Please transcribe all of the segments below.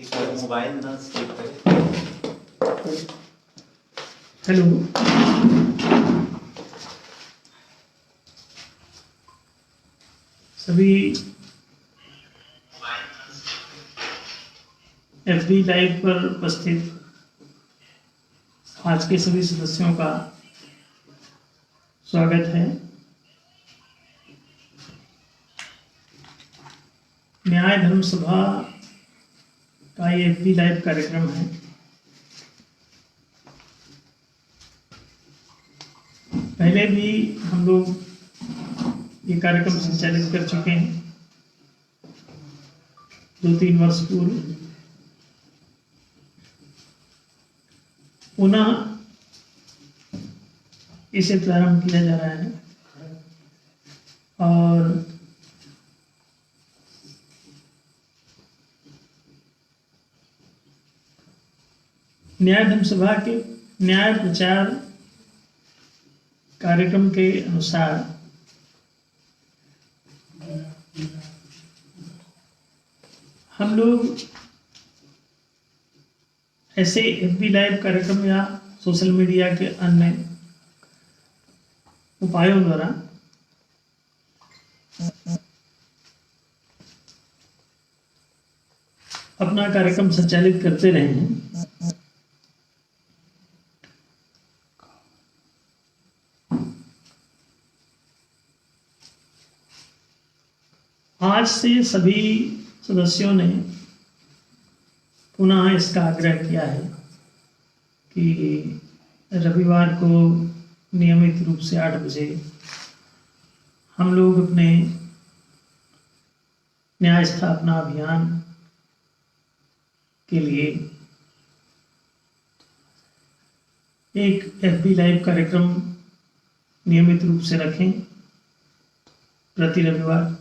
Mobile ना skip करें। Hello, सभी एफबी लाइव पर उपस्थित आज के सभी सदस्यों का स्वागत है। न्याय धर्म सभा का ये एफबी लाइव कार्यक्रम है। पहले भी हम लोग ये कार्यक्रम संचालित कर चुके हैं 2-3 वर्ष पूर्व। पुनः इसे प्रारंभ किया जा रहा है और न्याय धर्म सभा के न्याय प्रचार कार्यक्रम के अनुसार हम लोग ऐसे एफबी लाइव कार्यक्रम या सोशल मीडिया के अन्य उपायों द्वारा अपना कार्यक्रम संचालित करते रहे हैं। आज से सभी सदस्यों ने पुनः इसका आग्रह किया है कि रविवार को नियमित रूप से 8 बजे हम लोग अपने न्याय स्थापना अभियान के लिए एक एफबी लाइव कार्यक्रम नियमित रूप से रखें प्रति रविवार।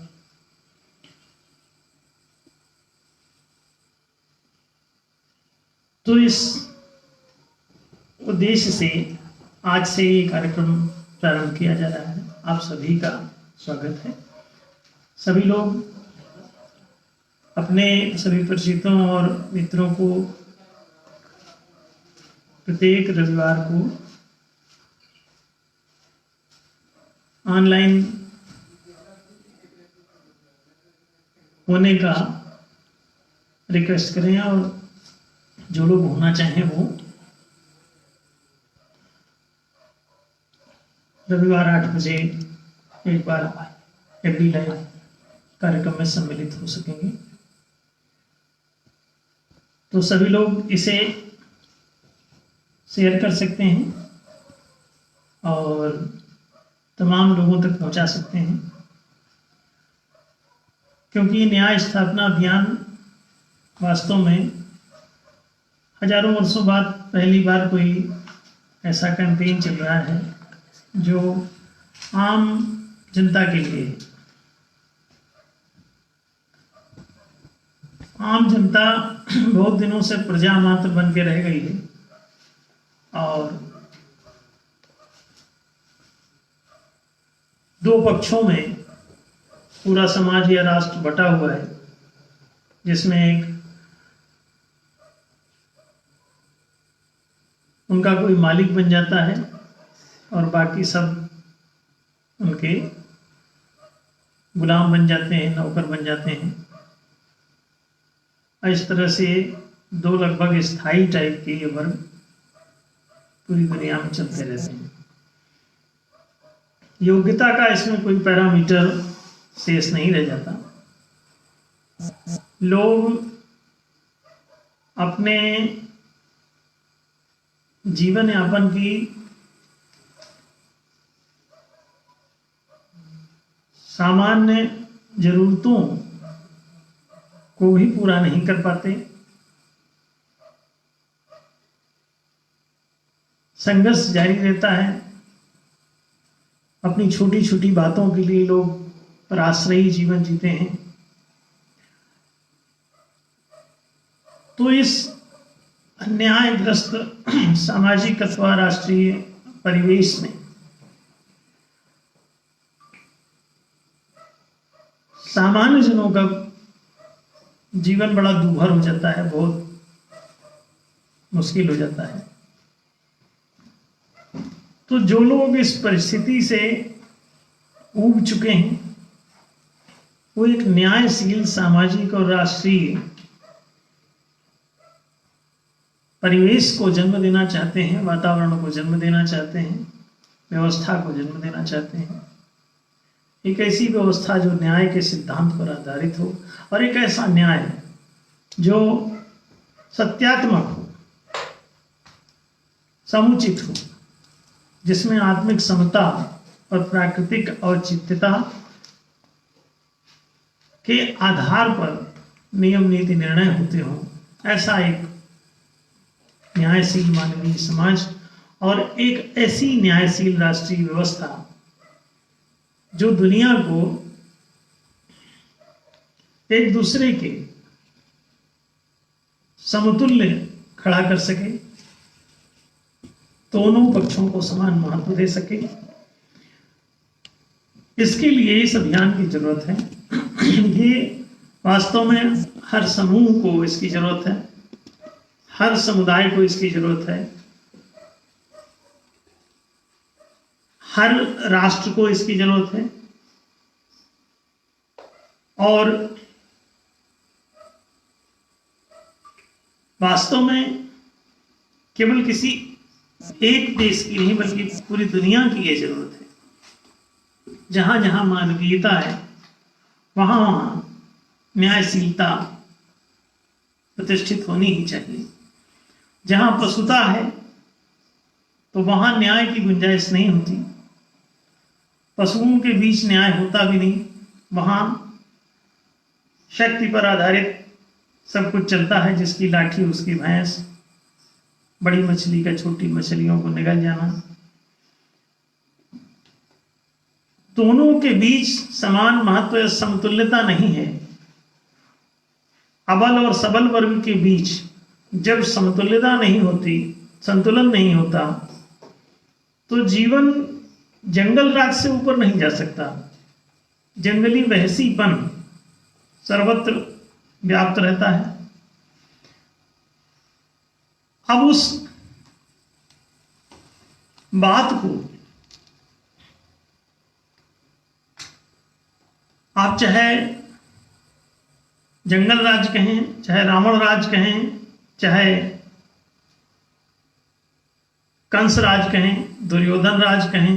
तो इस उद्देश्य से आज से ये कार्यक्रम प्रारंभ किया जा रहा है। आप सभी का स्वागत है। सभी लोग अपने सभी परिचितों और मित्रों को प्रत्येक रविवार को ऑनलाइन होने का रिक्वेस्ट करें और जो लोग होना चाहें वो रविवार 8 बजे एक बार एफबी लाइव कार्यक्रम में सम्मिलित हो सकेंगे। तो सभी लोग इसे शेयर कर सकते हैं और तमाम लोगों तक पहुंचा सकते हैं, क्योंकि न्याय स्थापना अभियान वास्तव में हजारों वर्षों बाद पहली बार कोई ऐसा कैंपेन चल रहा है जो आम जनता के लिए है। आम जनता बहुत दिनों से प्रजा मात्र बन के रह गई है और दो पक्षों में पूरा समाज या राष्ट्र बटा हुआ है, जिसमें एक उनका कोई मालिक बन जाता है और बाकी सब उनके गुलाम बन जाते हैं, नौकर बन जाते हैं। इस तरह से दो लगभग स्थायी टाइप के ये वर्ग पूरी दुनिया में चलते रहते हैं। योग्यता का इसमें कोई पैरामीटर शेष नहीं रह जाता। लोग अपने जीवन यापन की सामान्य जरूरतों को भी पूरा नहीं कर पाते। संघर्ष जारी रहता है। अपनी छोटी छोटी बातों के लिए लोग पराश्रयी जीवन जीते हैं। तो इस अन्यायग्रस्त सामाजिक अथवा राष्ट्रीय परिवेश में सामान्य जनों का जीवन बड़ा दूभर हो जाता है, बहुत मुश्किल हो जाता है। तो जो लोग इस परिस्थिति से ऊब चुके हैं वो एक न्यायशील सामाजिक और राष्ट्रीय परिवेश को जन्म देना चाहते हैं, वातावरण को जन्म देना चाहते हैं, व्यवस्था को जन्म देना चाहते हैं। एक ऐसी व्यवस्था जो न्याय के सिद्धांत पर आधारित हो और एक ऐसा न्याय जो सत्यात्मक हो, समुचित हो, जिसमें आत्मिक समता और प्राकृतिक औचित्यता के आधार पर नियम नीति निर्णय होते हों। ऐसा एक न्यायशील मानवीय समाज और एक ऐसी न्यायशील राष्ट्रीय व्यवस्था जो दुनिया को एक दूसरे के समतुल्य खड़ा कर सके, दोनों पक्षों को समान महत्व दे सके। इसके लिए इस अभियान की जरूरत है। ये वास्तव में हर समूह को इसकी जरूरत है, हर समुदाय को इसकी जरूरत है, हर राष्ट्र को इसकी जरूरत है। और वास्तव में केवल किसी एक देश की नहीं बल्कि पूरी दुनिया की ये जरूरत है। जहां जहां मानवीयता है वहां वहां न्यायशीलता प्रतिष्ठित होनी ही चाहिए। जहां पशुता है तो वहां न्याय की गुंजाइश नहीं होती, पशुओं के बीच न्याय होता भी नहीं। वहां शक्ति पर आधारित सब कुछ चलता है, जिसकी लाठी उसकी भैंस, बड़ी मछली का छोटी मछलियों को निगल जाना। दोनों के बीच समान महत्व या समतुल्यता नहीं है। अबल और सबल वर्ग के बीच जब समतुल्यता नहीं होती, संतुलन नहीं होता, तो जीवन जंगल राज से ऊपर नहीं जा सकता। जंगली वहसीपन सर्वत्र व्याप्त रहता है। अब उस बात को आप चाहे जंगल राज कहें, चाहे रावण राज कहें, चाहे कंस राज कहें, दुर्योधन राज कहें,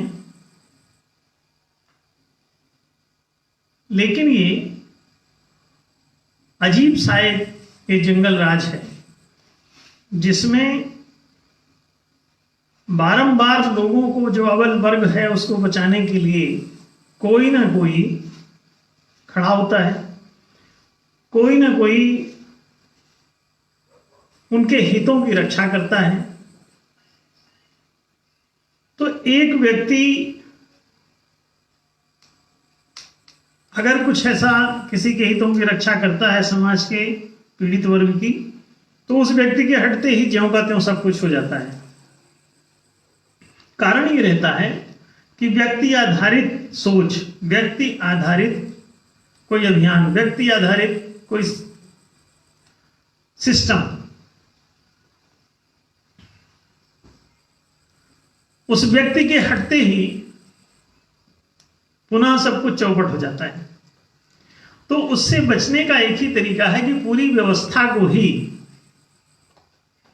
लेकिन ये अजीब सा एक जंगल राज है जिसमें बारंबार लोगों को, जो अबल वर्ग है उसको बचाने के लिए कोई ना कोई खड़ा होता है, कोई ना कोई उनके हितों की रक्षा करता है। तो एक व्यक्ति अगर कुछ ऐसा किसी के हितों की रक्षा करता है, समाज के पीड़ित वर्ग की, तो उस व्यक्ति के हटते ही ज्यों का त्यों सब कुछ हो जाता है। कारण ये रहता है कि व्यक्ति आधारित सोच, व्यक्ति आधारित कोई अभियान, व्यक्ति आधारित कोई सिस्टम उस व्यक्ति के हटते ही पुनः सब कुछ चौपट हो जाता है। तो उससे बचने का एक ही तरीका है कि पूरी व्यवस्था को ही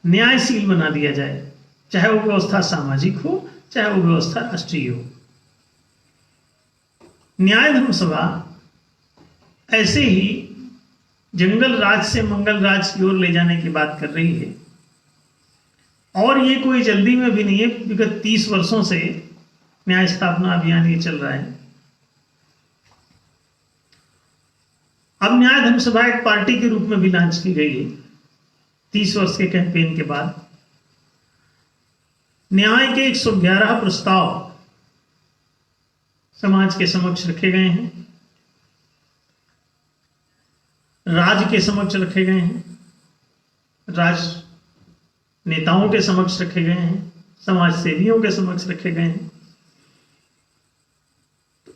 न्यायशील बना दिया जाए, चाहे वो व्यवस्था सामाजिक हो, चाहे वो व्यवस्था राष्ट्रीय हो। न्याय धर्म सभा ऐसे ही जंगल राज से मंगल राज की ओर ले जाने की बात कर रही है। और ये कोई जल्दी में भी नहीं है। विगत 30 वर्षों से न्याय स्थापना अभियान ये चल रहा है। अब न्याय धर्म सभा एक पार्टी के रूप में भी लॉन्च की गई है 30 वर्ष के कैंपेन के बाद। न्याय के 111 प्रस्ताव समाज के समक्ष रखे गए हैं, राज्य के समक्ष रखे गए हैं, नेताओं के समक्ष रखे गए हैं, समाज सेवियों के समक्ष रखे गए हैं।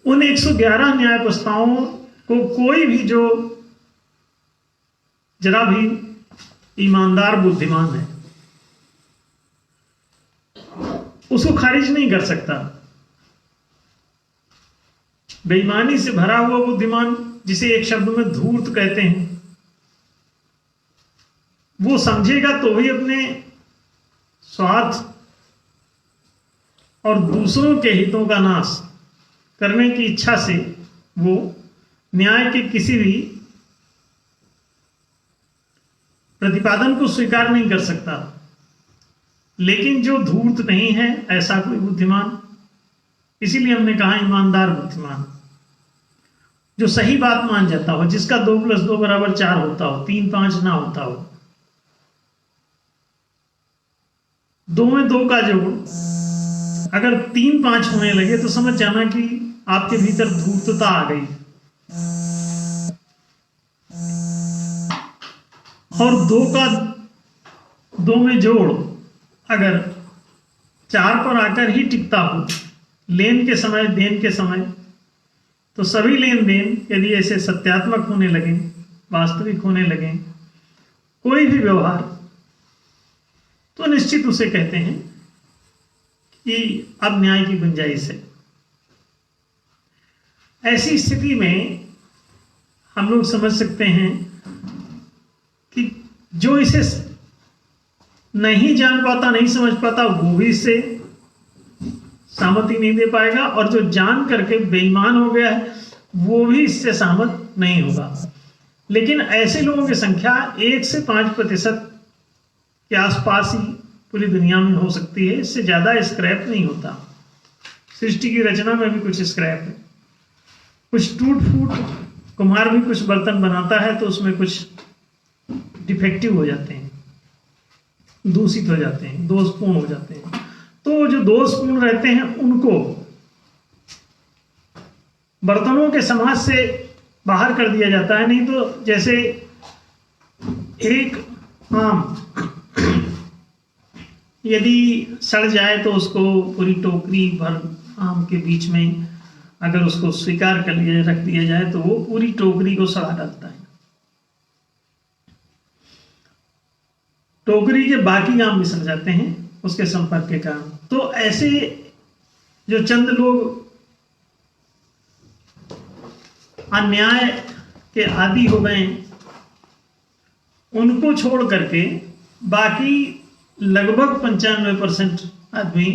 उन 111 न्याय प्रस्तावों को कोई भी जो जरा भी ईमानदार बुद्धिमान है उसको खारिज नहीं कर सकता। बेईमानी से भरा हुआ बुद्धिमान, जिसे एक शब्द में धूर्त कहते हैं, वो समझेगा तो भी अपने स्वार्थ और दूसरों के हितों का नाश करने की इच्छा से वो न्याय के किसी भी प्रतिपादन को स्वीकार नहीं कर सकता। लेकिन जो धूर्त नहीं है ऐसा कोई बुद्धिमान, इसीलिए हमने कहा ईमानदार बुद्धिमान, जो सही बात मान जाता हो, जिसका 2 + 2 = 4 होता हो, 3 5 ना होता हो। 2 में 2 का जोड़ अगर 3 5 होने लगे तो समझ जाना कि आपके भीतर धूर्तता आ गई। और 2 में जोड़ अगर 4 पर आकर ही टिकता हो, लेन के समय देन के समय, तो सभी लेन देन यदि ऐसे सत्यात्मक होने लगे, वास्तविक होने लगे, कोई भी व्यवहार, तो निश्चित उसे कहते हैं कि अब न्याय की गुंजाइश है। ऐसी स्थिति में हम लोग समझ सकते हैं कि जो इसे नहीं जान पाता, नहीं समझ पाता, वो भी इससे सहमति नहीं दे पाएगा, और जो जान करके बेईमान हो गया है वो भी इससे सहमत नहीं होगा। लेकिन ऐसे लोगों की संख्या 1 से 5% के आसपास ही पूरी दुनिया में हो सकती है। इससे ज्यादा स्क्रैप नहीं होता। सृष्टि की रचना में भी कुछ स्क्रैप है, कुछ टूट फूट, कुम्हार भी कुछ बर्तन बनाता है तो उसमें कुछ डिफेक्टिव हो जाते हैं, दूषित हो जाते हैं, दोषपूर्ण हो जाते हैं। तो जो दोषपूर्ण रहते हैं उनको बर्तनों के समाज से बाहर कर दिया जाता है। नहीं तो जैसे एक आम यदि सड़ जाए तो उसको पूरी टोकरी भर आम के बीच में अगर उसको स्वीकार कर लिया, रख दिया जाए, तो वो पूरी टोकरी को सड़ा डालता है। टोकरी के बाकी आम भी सड़ जाते हैं उसके संपर्क के कारण। तो ऐसे जो चंद लोग अन्याय के आदी हो गए, उनको छोड़ करके बाकी लगभग 95% आदमी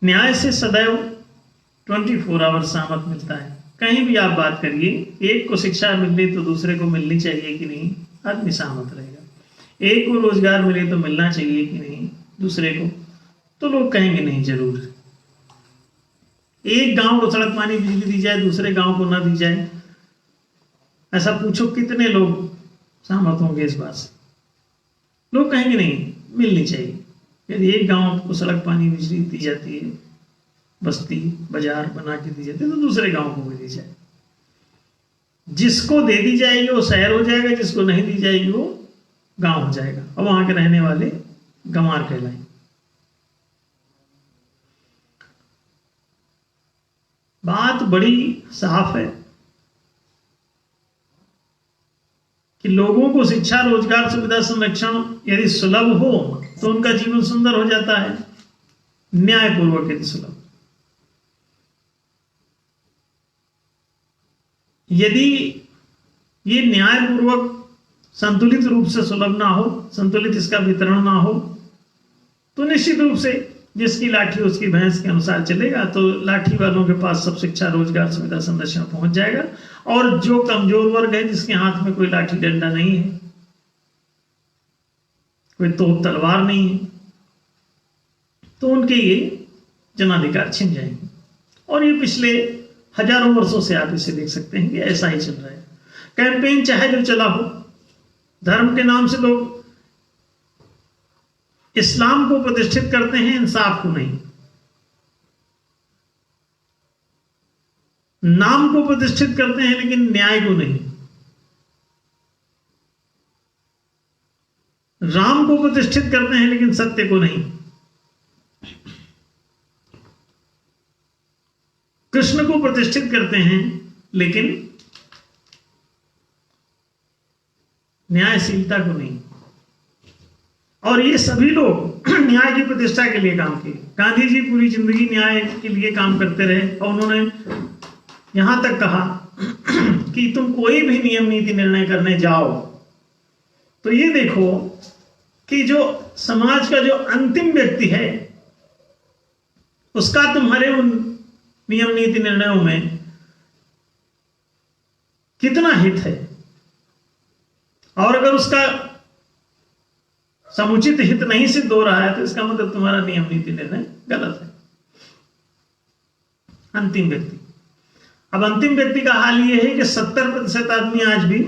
न्याय से सदैव 24 आवर सहमत मिलता है। कहीं भी आप बात करिए, एक को शिक्षा मिलनी तो दूसरे को मिलनी चाहिए कि नहीं, आदमी सहमत रहेगा। एक को रोजगार मिले तो मिलना चाहिए कि नहीं दूसरे को, तो लोग कहेंगे नहीं जरूर। एक गांव को सड़क पानी बिजली दी जाए, दूसरे गांव को ना दी जाए, ऐसा पूछो कितने लोग सहमत होंगे इस बात से। लोग कहेंगे नहीं, मिलनी चाहिए। यदि एक गांव को सड़क पानी बिजली दी जाती है, बस्ती बाजार बना के दी जाती है, तो दूसरे गांव को भी दी जाए। जिसको दे दी जाएगी वो शहर हो जाएगा, जिसको नहीं दी जाएगी वो गांव हो जाएगा, और वहां के रहने वाले गंवार कहलाएंगे। बात बड़ी साफ है कि लोगों को शिक्षा, रोजगार, सुविधा, संरक्षण यदि सुलभ हो तो उनका जीवन सुंदर हो जाता है, न्यायपूर्वक यदि सुलभ। यदि ये न्यायपूर्वक संतुलित रूप से सुलभ ना हो, संतुलित इसका वितरण ना हो, तो निश्चित रूप से जिसकी लाठी उसकी भैंस के अनुसार चलेगा। तो लाठी वालों के पास सब शिक्षा, रोजगार, सुविधा, संरक्षण पहुंच जाएगा, और जो कमजोर वर्ग है, जिसके हाथ में कोई लाठी डंडा नहीं है, कोई तोप तलवार नहीं है, तो उनके ये जनाधिकार छिन जाएंगे। और ये पिछले हजारों वर्षों से आप इसे देख सकते हैं कि ऐसा ही चल रहा है। कैंपेन चाहे जो चला हो, धर्म के नाम से लोग इस्लाम को प्रतिष्ठित करते हैं, इंसाफ को नहीं। नाम को प्रतिष्ठित करते हैं लेकिन न्याय को नहीं। राम को प्रतिष्ठित करते हैं लेकिन सत्य को नहीं। कृष्ण को प्रतिष्ठित करते हैं लेकिन न्यायशीलता को नहीं। और ये सभी लोग न्याय की प्रतिष्ठा के लिए काम किए। गांधी जी पूरी जिंदगी न्याय के लिए काम करते रहे और उन्होंने यहां तक कहा कि तुम कोई भी नियम नीति निर्णय करने जाओ तो ये देखो कि जो समाज का जो अंतिम व्यक्ति है उसका तुम्हारे उन नियम नीति निर्णयों में कितना हित है, और अगर उसका समुचित हित नहीं सिद्ध हो रहा है तो इसका मतलब तुम्हारा नियम नीति निर्णय गलत है। अंतिम व्यक्ति। अब अंतिम व्यक्ति का हाल यह है कि 70% आदमी आज भी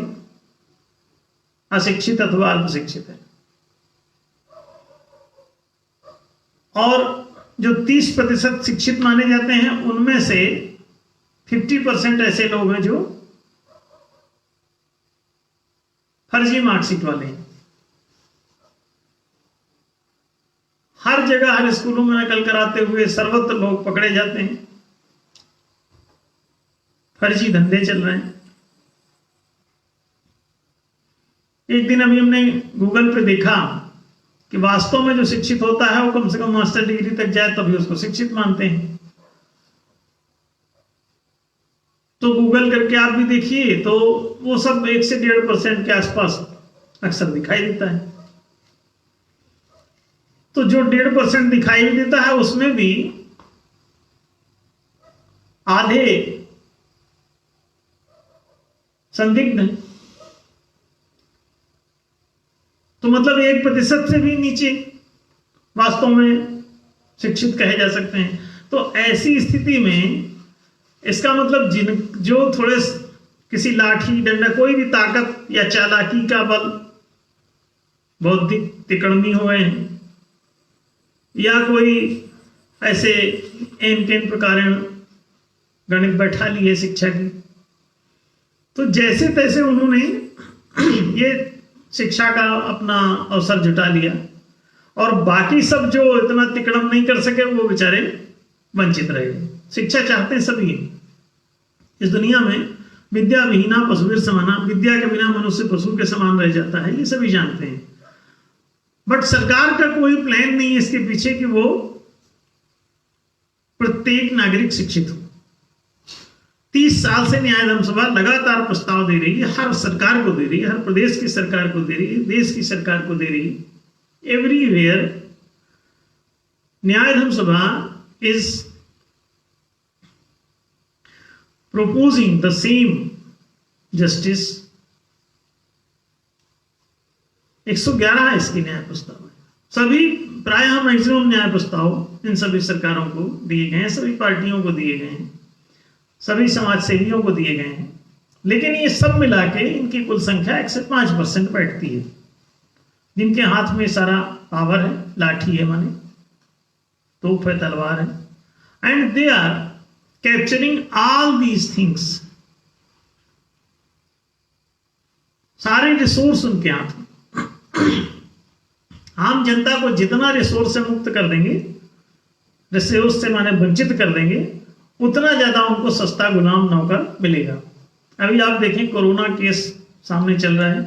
अशिक्षित अथवा अल्पशिक्षित है, और जो 30% शिक्षित माने जाते हैं उनमें से 50% ऐसे लोग हैं जो फर्जी मार्कशीट वाले हैं। हर जगह हर स्कूलों में नकल कराते हुए सर्वत्र लोग पकड़े जाते हैं। फर्जी धंधे चल रहे हैं। एक दिन अभी हमने गूगल पे देखा कि वास्तव में जो शिक्षित होता है वो कम से कम मास्टर डिग्री तक जाए तभी उसको शिक्षित मानते हैं। तो गूगल करके आप भी देखिए तो वो सब 1 से 1.5% के आसपास अक्सर दिखाई देता है। तो जो 1.5% दिखाई देता है उसमें भी आधे संदिग्ध हैं। तो मतलब 1% से भी नीचे वास्तव में शिक्षित कहे जा सकते हैं। तो ऐसी स्थिति में इसका मतलब जो थोड़े किसी लाठी डंडा कोई भी ताकत या चालाकी का बल बौद्धिक तिकड़मी हुए हैं या कोई ऐसे एन प्रकार गणित बैठा ली है शिक्षा की, तो जैसे तैसे उन्होंने ये शिक्षा का अपना अवसर जुटा लिया और बाकी सब जो इतना तिकड़म नहीं कर सके वो बेचारे वंचित रहे। शिक्षा चाहते हैं सभी। इस दुनिया में विद्या विहीना पशुवीर समाना, विद्या के बिना मनुष्य पशु के समान रह जाता है, ये सभी जानते हैं। बट सरकार का कोई प्लान नहीं है इसके पीछे कि वो प्रत्येक नागरिक शिक्षित हो। 30 साल से न्याय धर्म सभा लगातार प्रस्ताव दे रही है, हर सरकार को दे रही है, हर प्रदेश की सरकार को दे रही है, देश की सरकार को दे रही है। एवरीवेयर न्याय धर्म सभा is proposing the same justice। 111 है इसकी न्याय प्रस्ताव है। सभी प्रायः मैक्सिमम न्याय प्रस्ताव इन सभी सरकारों को दिए गए हैं, सभी पार्टियों को दिए गए हैं, सभी समाज सेवियों को दिए गए हैं। लेकिन ये सब मिला के इनकी कुल संख्या 1 से 5% बैठती है, जिनके हाथ में सारा पावर है, लाठी है माने तोप है, तलवार है, and they are capturing all these things. सारे रिसोर्स उनके हाथ में। आम जनता को जितना रिसोर्स से मुक्त कर देंगे, रिसोर्स से माने वंचित कर देंगे, उतना ज्यादा उनको सस्ता गुलाम नौकर मिलेगा। अभी आप देखें कोरोना केस सामने चल रहा है।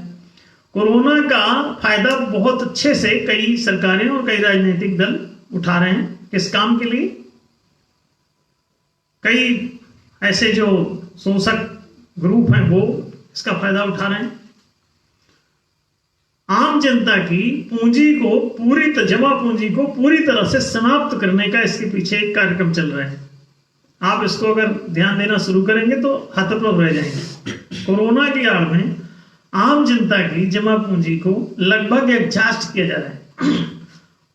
कोरोना का फायदा बहुत अच्छे से कई सरकारें और कई राजनीतिक दल उठा रहे हैं। किस काम के लिए? कई ऐसे जो शोषक ग्रुप हैं वो इसका फायदा उठा रहे हैं। आम जनता की पूंजी को जमा पूंजी को पूरी तरह से समाप्त करने का इसके पीछे एक कार्यक्रम चल रहा है। आप इसको अगर ध्यान देना शुरू करेंगे तो हतप्रभ रह जाएंगे। कोरोना की आड़ में आम जनता की जमा पूंजी को लगभग एग्जॉस्ट किया जा रहा है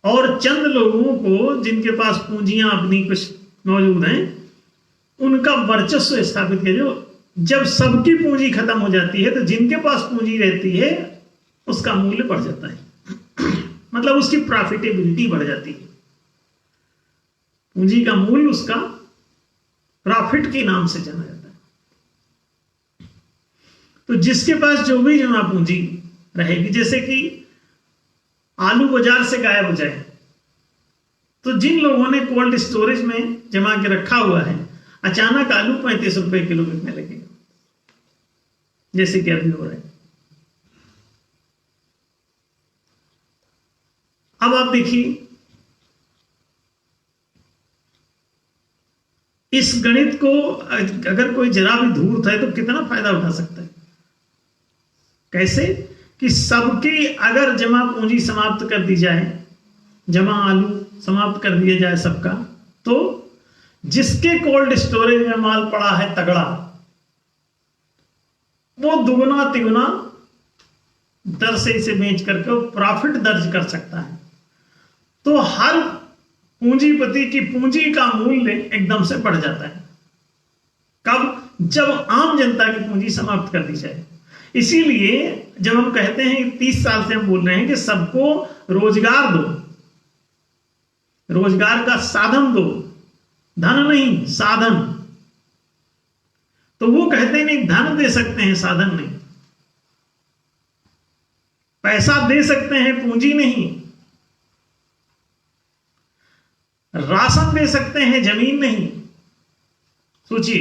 और चंद लोगों को जिनके पास पूंजियां अपनी कुछ मौजूद हैं उनका वर्चस्व स्थापित किया। जो जब सबकी पूंजी खत्म हो जाती है तो जिनके पास पूंजी रहती है उसका मूल्य बढ़ जाता है, मतलब उसकी प्रॉफिटेबिलिटी बढ़ जाती है। पूंजी का मूल्य उसका प्रॉफिट के नाम से जाना जाता है। तो जिसके पास जो भी जमा पूंजी रहेगी, जैसे कि आलू बाजार से गायब हो जाए तो जिन लोगों ने कोल्ड स्टोरेज में जमा के रखा हुआ है अचानक आलू 35 रुपए किलो बिकने लगेगा, जैसे कि अभी हो रहा है। अब आप देखिए, इस गणित को अगर कोई जरा भी धूर्त है तो कितना फायदा उठा सकता है। कैसे कि सबकी अगर जमा पूंजी समाप्त कर दी जाए, जमा आलू समाप्त कर दिया जाए सबका, तो जिसके कोल्ड स्टोरेज में माल पड़ा है तगड़ा, वो दुगुना तिगुना दर से इसे बेच करके प्रॉफिट दर्ज कर सकता है। तो हर पूंजीपति की पूंजी का मूल्य एकदम से बढ़ जाता है। कब? जब आम जनता की पूंजी समाप्त कर दी जाए। इसीलिए जब हम कहते हैं 30 साल से हम बोल रहे हैं कि सबको रोजगार दो, रोजगार का साधन दो, धन नहीं साधन, तो वो कहते हैं नहीं, धन दे सकते हैं साधन नहीं, पैसा दे सकते हैं पूंजी नहीं, राशन दे सकते हैं जमीन नहीं। सोचिए,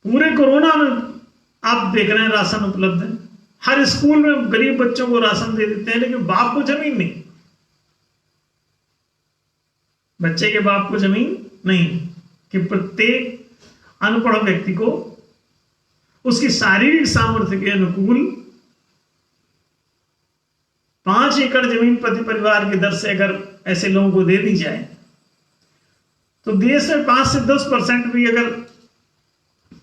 पूरे कोरोना में आप देख रहे हैं राशन उपलब्ध है, हर स्कूल में गरीब बच्चों को राशन दे देते हैं, लेकिन बाप को जमीन नहीं, बच्चे के बाप को जमीन नहीं, कि प्रत्येक अनपढ़ व्यक्ति को उसकी शारीरिक सामर्थ्य के अनुकूल 5 एकड़ जमीन प्रति परिवार की दर से अगर ऐसे लोगों को दे दी जाए, तो देश में 5 से 10% भी अगर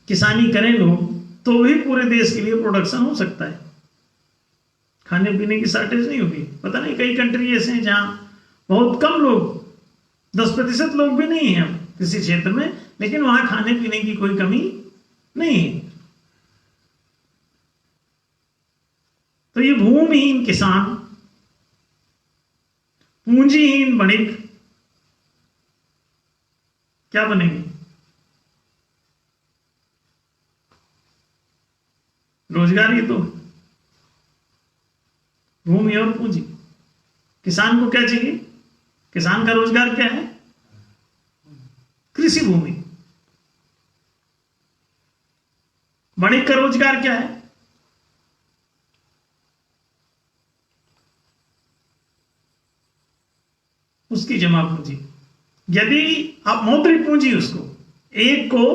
किसानी करें लोग, तो भी पूरे देश के लिए प्रोडक्शन हो सकता है, खाने पीने की शॉर्टेज नहीं होगी। पता नहीं, कई कंट्री ऐसे हैं जहां बहुत कम लोग, 10% लोग भी नहीं हैं किसी क्षेत्र में, लेकिन वहां खाने पीने की कोई कमी नहीं है। तो ये भूमिहीन किसान, पूंजीहीन वणिक क्या बनेंगे? रोजगार ही तो, भूमि और पूंजी। किसान को क्या चाहिए? किसान का रोजगार क्या है? कृषि भूमि। वणिक का रोजगार क्या है? उसकी जमा पूंजी। यदि आप मौद्रिक पूंजी, उसको एक को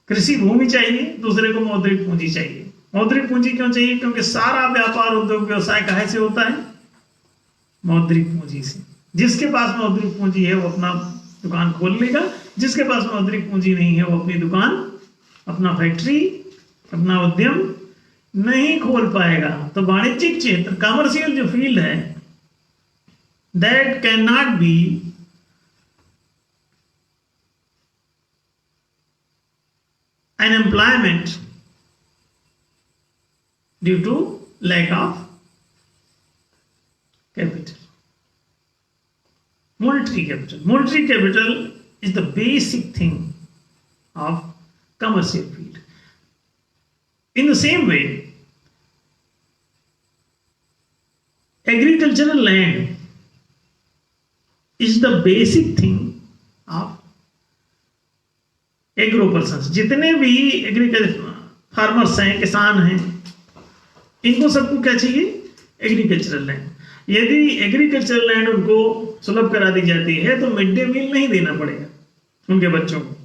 कृषि भूमि चाहिए, दूसरे को मौद्रिक पूंजी चाहिए। मौद्रिक पूंजी क्यों चाहिए? क्योंकि सारा व्यापार उद्योग व्यवसाय काहे से होता है? मौद्रिक पूंजी से। जिसके पास मौद्रिक पूंजी है वो अपना दुकान खोल लेगा, जिसके पास मौद्रिक पूंजी नहीं है वो अपनी दुकान, अपना फैक्ट्री, अपना उद्यम नहीं खोल पाएगा। तो वाणिज्यिक क्षेत्र, कमर्शियल जो फील्ड है, that can not be an employment due to lack of capital. Monetary capital. Monetary capital is the basic thing of commercial field. In the same way, agricultural land is the basic thing of agro persons. जितने भी agriculture farmers हैं, किसान हैं, इनको सबको क्या चाहिए? Agricultural land. यदि एग्रीकल्चरल लैंड उनको सुलभ करा दी जाती है तो मिड डे मील नहीं देना पड़ेगा उनके बच्चों को,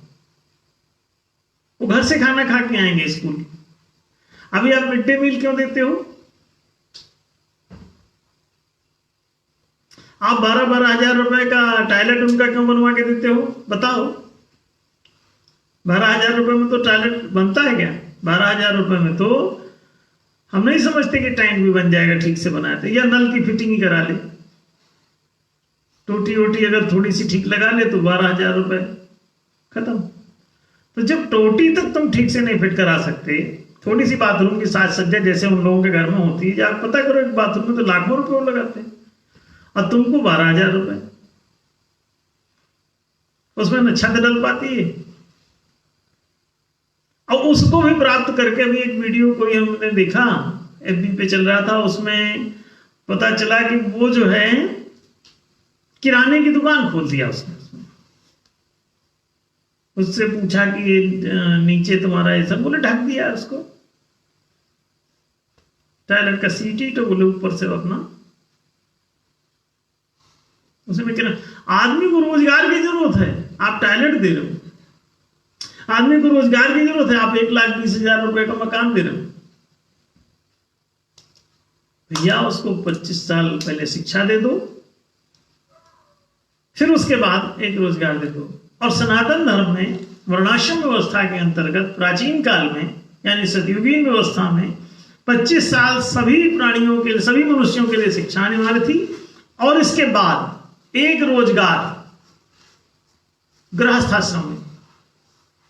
वो घर से खाना खा के आएंगे स्कूल। अभी आप मिड डे मील क्यों देते हो? आप 12-12 हजार रुपए का टॉयलेट उनका क्यों बनवा के देते हो? बताओ। 12,000 रुपए में तो टॉयलेट बनता है क्या? 12,000 रुपए में तो हम नहीं समझते कि टैंक भी बन जाएगा ठीक से बनाते, या नल की फिटिंग ही करा ले, टोटी वोटी अगर थोड़ी सी ठीक लगा ले तो 12,000 रुपए खत्म। तो जब टोटी तक तुम ठीक से नहीं फिट करा सकते, थोड़ी सी बाथरूम की साज सज्जा जैसे उन लोगों के घर में होती है, आप पता करो एक बाथरूम में तो लाखों रुपए लगाते हैं, और तुमको 12,000 रुपए, उसमें न छत डल पाती है। और उसको भी प्राप्त करके, अभी एक वीडियो कोई हमने देखा, एफबी पे चल रहा था, उसमें पता चला कि वो जो है किराने की दुकान खोल दिया उसने। उससे पूछा कि नीचे तुम्हारा ऐसा, बोले ढक दिया उसको। टॉयलेट का सीटी तो बोले ऊपर से अपना उसमें क्या, आदमी को रोजगार की जरूरत है, आप टॉयलेट दे रहे हो। आदमी को रोजगार की जरूरत है, आप 1,20,000 रुपए का मकान दे रहे हो। भैया उसको 25 साल पहले शिक्षा दे दो, फिर उसके बाद एक रोजगार दे दो। और सनातन धर्म में वर्णाश्रम व्यवस्था के अंतर्गत प्राचीन काल में यानी सतयुगीन व्यवस्था में 25 साल सभी प्राणियों के लिए, सभी मनुष्यों के लिए शिक्षा अनिवार्य थी। और इसके बाद एक रोजगार गृहस्थाश्रम में,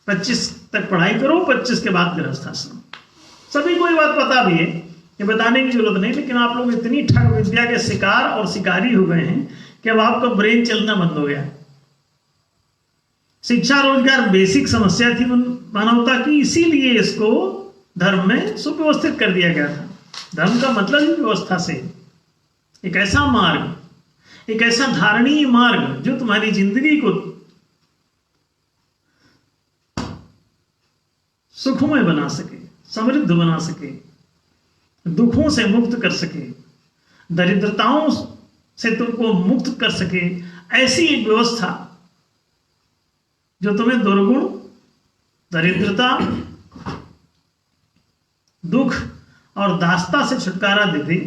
25 तक पढ़ाई करो, 25 के बाद गृहस्थाश्रम। सभी को ये बात पता भी है, ये बताने की जरूरत नहीं, लेकिन आप लोग इतनी ठग विद्या के शिकार और शिकारी हो गए हैं कि अब आपका ब्रेन चलना बंद हो गया। शिक्षा रोजगार बेसिक समस्या थी मानवता की, इसीलिए इसको धर्म में सुव्यवस्थित कर दिया गया था। धर्म का मतलब ही व्यवस्था से, एक ऐसा मार्ग, एक ऐसा धारणीय मार्ग जो तुम्हारी जिंदगी को सुखमय बना सके, समृद्ध बना सके, दुखों से मुक्त कर सके, दरिद्रताओं से तुमको मुक्त कर सके। ऐसी एक व्यवस्था जो तुम्हें दुर्गुण, दरिद्रता, दुख और दासता से छुटकारा दे दे,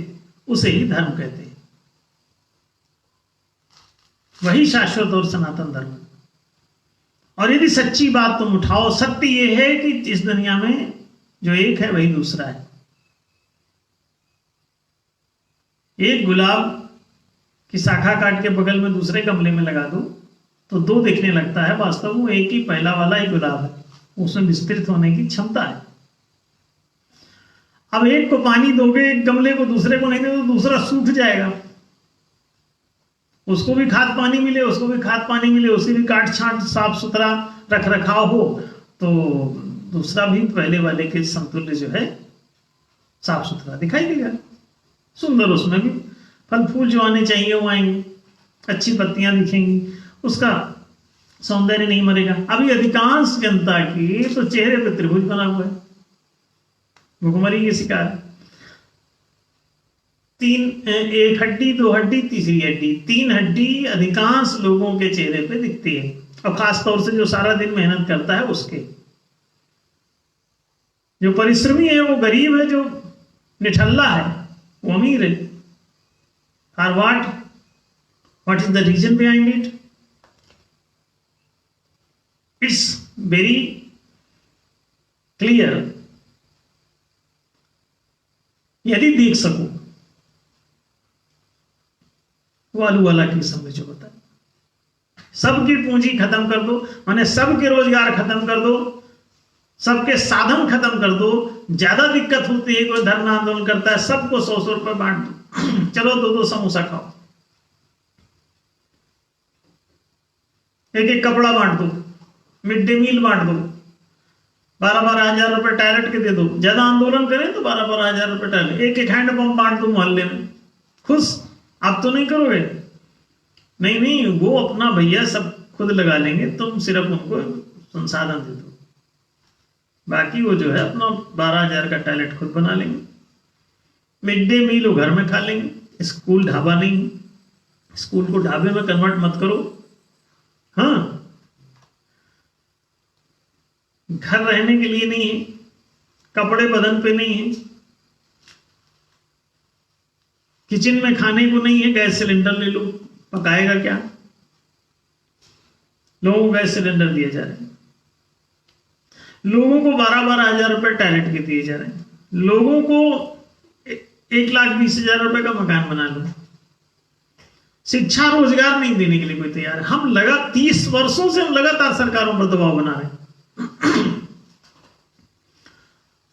उसे ही धर्म कहते हैं। वही शाश्वत और सनातन धर्म। और यदि सच्ची बात तुम उठाओ, सत्य यह है कि इस दुनिया में जो एक है वही दूसरा है। एक गुलाब की शाखा काट के बगल में दूसरे गमले में लगा दो तो दो दिखने लगता है, वास्तव में एक ही पहला वाला ही गुलाब है, उसमें विस्तृत होने की क्षमता है। अब एक को पानी दोगे एक गमले को, दूसरे को नहीं दोगे तो दूसरा सूख जाएगा। उसको भी खाद पानी मिले, उसको भी खाद पानी मिले, उसे भी काट छांट साफ सुथरा रख रखाव हो, तो दूसरा भी पहले वाले के समतुल्य जो है साफ सुथरा दिखाई देगा, सुंदर, उसमें भी फल फूल जो आने चाहिए वो आएंगे, अच्छी पत्तियां दिखेंगी, उसका सौंदर्य नहीं मरेगा। अभी अधिकांश जनता की तो चेहरे पर त्रिभुज बना हुआ है, भुखमरी के शिकार। एक हड्डी, दो हड्डी, तीसरी हड्डी, 3 हड्डी अधिकांश लोगों के चेहरे पे दिखती है, और खास तौर से जो सारा दिन मेहनत करता है उसके। जो परिश्रमी है वो गरीब है, जो निठल्ला है वो अमीर है। और what is the reason behind it? It's very clear। यदि देख सको वो आलू वाला किस्म में जो होता है, सबकी पूंजी खत्म कर दो, माने सबके रोजगार खत्म कर दो, सबके साधन खत्म कर दो। ज्यादा दिक्कत होती है, कोई धरना आंदोलन करता है, सबको 100-100 रुपए बांट दो, चलो 2-2 समोसा खाओ, एक कपड़ा बांट दो, मिड डे मील बांट दो, 12-12 हजार रुपए टॉयलेट के दे दो। ज्यादा आंदोलन करें तो 12-12 हजार रुपए टॉयलेट, एक हैंडपंप बांट दो मोहल्ले में, खुश। आप तो नहीं करोगे, नहीं, वो अपना भैया सब खुद लगा लेंगे, तुम सिर्फ उनको संसाधन दे दो, बाकी वो जो है अपना 12 हजार का टॉयलेट खुद बना लेंगे। मिड डे मील वो घर में खा लेंगे, स्कूल ढाबा नहीं, स्कूल को ढाबे में कन्वर्ट मत करो। हाँ, घर रहने के लिए नहीं है, कपड़े बदन पे नहीं है, किचन में खाने को नहीं है, गैस सिलेंडर ले लो, पकाएगा क्या? लोगों को गैस सिलेंडर दिए जा रहे हैं, लोगों को 12-12 हजार रुपए टॉयलेट के दिए जा रहे हैं, लोगों को 1,20,000 रुपए का मकान बना लो। शिक्षा रोजगार नहीं देने के लिए कोई तैयार है। हम 30 वर्षों से हम लगातार सरकारों पर दबाव बना रहे हैं।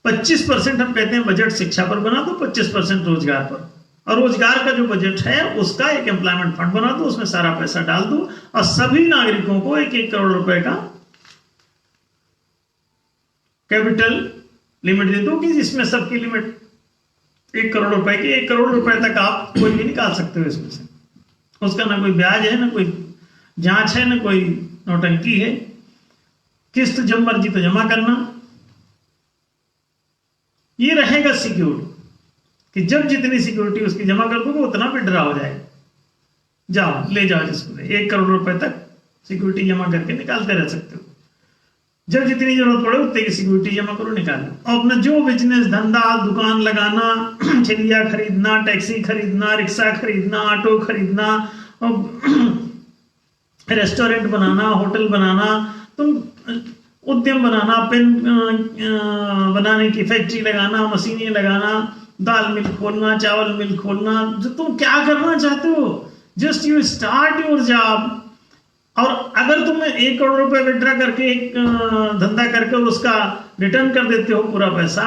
25% हम कहते हैं बजट शिक्षा पर बना दो, 25% रोजगार पर, और रोजगार का जो बजट है उसका एक एम्प्लॉयमेंट फंड बना दो, उसमें सारा पैसा डाल दो, और सभी नागरिकों को 1-1 करोड़ रुपए का कैपिटल लिमिट दे दो, कि जिसमें सबकी लिमिट 1 करोड़ रुपए की, 1 करोड़ रुपए तक आप कोई भी निकाल सकते हो इसमें से। उसका ना कोई ब्याज है, ना कोई जांच है, ना कोई नौटंकी है, किस्त जब मर्जी तो जमा करना, ये रहेगा सिक्योर। कि जब जितनी सिक्योरिटी उसकी जमा कर दोगे उतना विड्रॉ हो जाएगा, जाओ ले जाओ जिसको 1 करोड़ रुपए तक सिक्योरिटी जमा करके निकालते रह सकते हो। जब जितनी जरूरत पड़े उतने की सिक्योरिटी जमा करो, निकालो। और अपना जो बिजनेस धंधा, दुकान लगाना, ठेलिया खरीदना, टैक्सी खरीदना, रिक्शा खरीदना, ऑटो खरीदना, रेस्टोरेंट बनाना, होटल बनाना, तुम उद्यम बनाना, पेन बनाने की फैक्ट्री लगाना, मशीनें लगाना, दाल मिल खोलना, चावल मिल खोलना, जो तुम क्या करना चाहते हो, just you start your job. और अगर तुम 1 करोड़ रुपए विड्रॉ करके एक धंधा करके और उसका रिटर्न कर देते हो पूरा पैसा,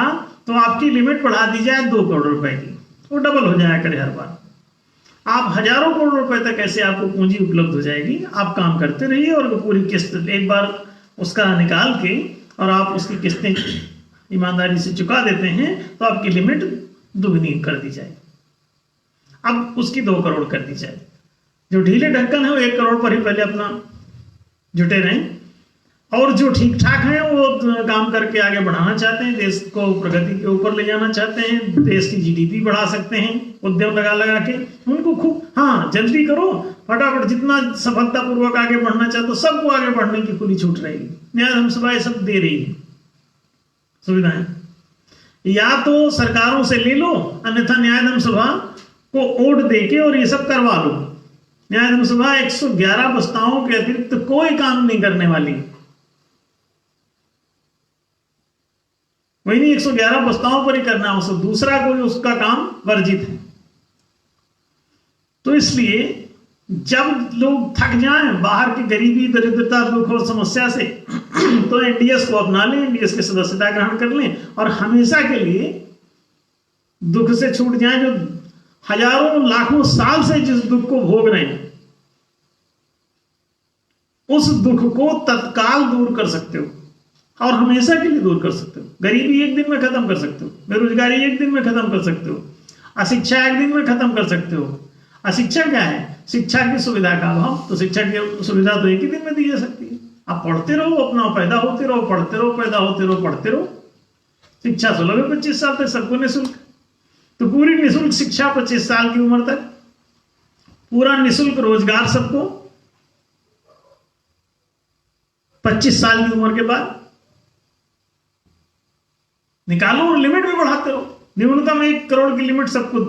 तो आपकी लिमिट बढ़ा दी जाए 2 करोड़ रुपए की, वो डबल हो जाया करे हर बार। आप हजारों करोड़ रुपए तक ऐसे आपको पूंजी उपलब्ध हो जाएगी। आप काम करते रहिए और पूरी किस्त एक बार उसका निकाल के और आप उसकी किस्तें ईमानदारी से चुका देते हैं तो आपकी लिमिट दुगनी कर दी जाए। अब उसकी 2 करोड़ कर दी जाए। जो ढीले ढक्कन है वो 1 करोड़ पर ही पहले अपना जुटे रहें, और जो ठीक ठाक हैं वो काम करके आगे बढ़ाना चाहते हैं, देश को प्रगति के ऊपर ले जाना चाहते हैं, देश की जीडीपी बढ़ा सकते हैं उद्यम लगा लगा के, उनको खूब हाँ जल्दी करो फटाफट। जितना सफलतापूर्वक आगे बढ़ना चाहते हो सबको आगे बढ़ने की खुली छूट रहेगी। न्याय धर्म सभा ये सब दे रही है सुविधाएं। या तो सरकारों से ले लो, अन्यथा न्याय धर्म सभा को वोट देके और ये सब करवा लो। न्याय धर्म सभा 111 प्रस्तावों के अतिरिक्त कोई काम नहीं करने वाली। वही नहीं 111 प्रस्तावों पर ही करना है उसको, दूसरा कोई उसका काम वर्जित है। तो इसलिए जब लोग थक जाएं बाहर की गरीबी, दरिद्रता, दुख और समस्या से, तो एनडीएस को अपना लें, एनडीएस की सदस्यता ग्रहण कर लें और हमेशा के लिए दुख से छूट जाएं। जो हजारों लाखों साल से जिस दुख को भोग रहे हैं उस दुख को तत्काल दूर कर सकते हो और हमेशा के लिए दूर कर सकते हो। गरीबी 1 दिन में खत्म कर सकते हो, बेरोजगारी 1 दिन में खत्म कर सकते हो, अशिक्षा 1 दिन में खत्म कर सकते हो। अशिक्षा क्या है? शिक्षा की सुविधा का अभाव। तो शिक्षा की सुविधा तो 1 ही दिन में दी जा सकती है। आप पढ़ते रहो, अपना पैदा होते रहो, पढ़ते रहो, पैदा होते रहो, पढ़ते रहो। शिक्षा 16 से 25 साल तक सबको निःशुल्क। तो पूरी निःशुल्क शिक्षा 25 साल की उम्र तक, पूरा निःशुल्क रोजगार सबको 25 साल की उम्र के बाद निकालो और लिमिट भी बढ़ाते रहो। न्यूनतम 1 करोड़ की लिमिट सबको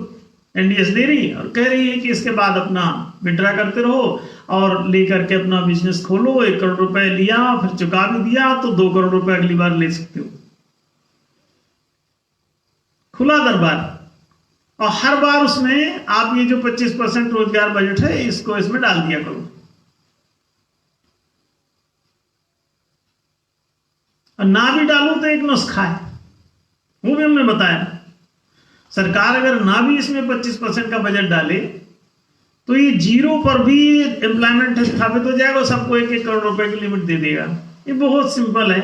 एनडीएस दे रही है और कह रही है कि इसके बाद अपना विड्रा करते रहो और लेकर के अपना बिजनेस खोलो। 1 करोड़ रुपए लिया, फिर चुका भी दिया तो 2 करोड़ रुपए अगली बार ले सकते हो। खुला दरबार। और हर बार उसमें आप ये जो 25% रोजगार बजट है इसको इसमें डाल दिया करो। और ना भी डालो तो एक नुस्खा है, वो भी हमने बताया। सरकार अगर ना भी इसमें 25% का बजट डाले तो ये 0 पर भी एम्प्लॉयमेंट स्थापित हो जाएगा और सबको 1-1 करोड़ रुपए की लिमिट दे देगा। ये बहुत सिंपल है।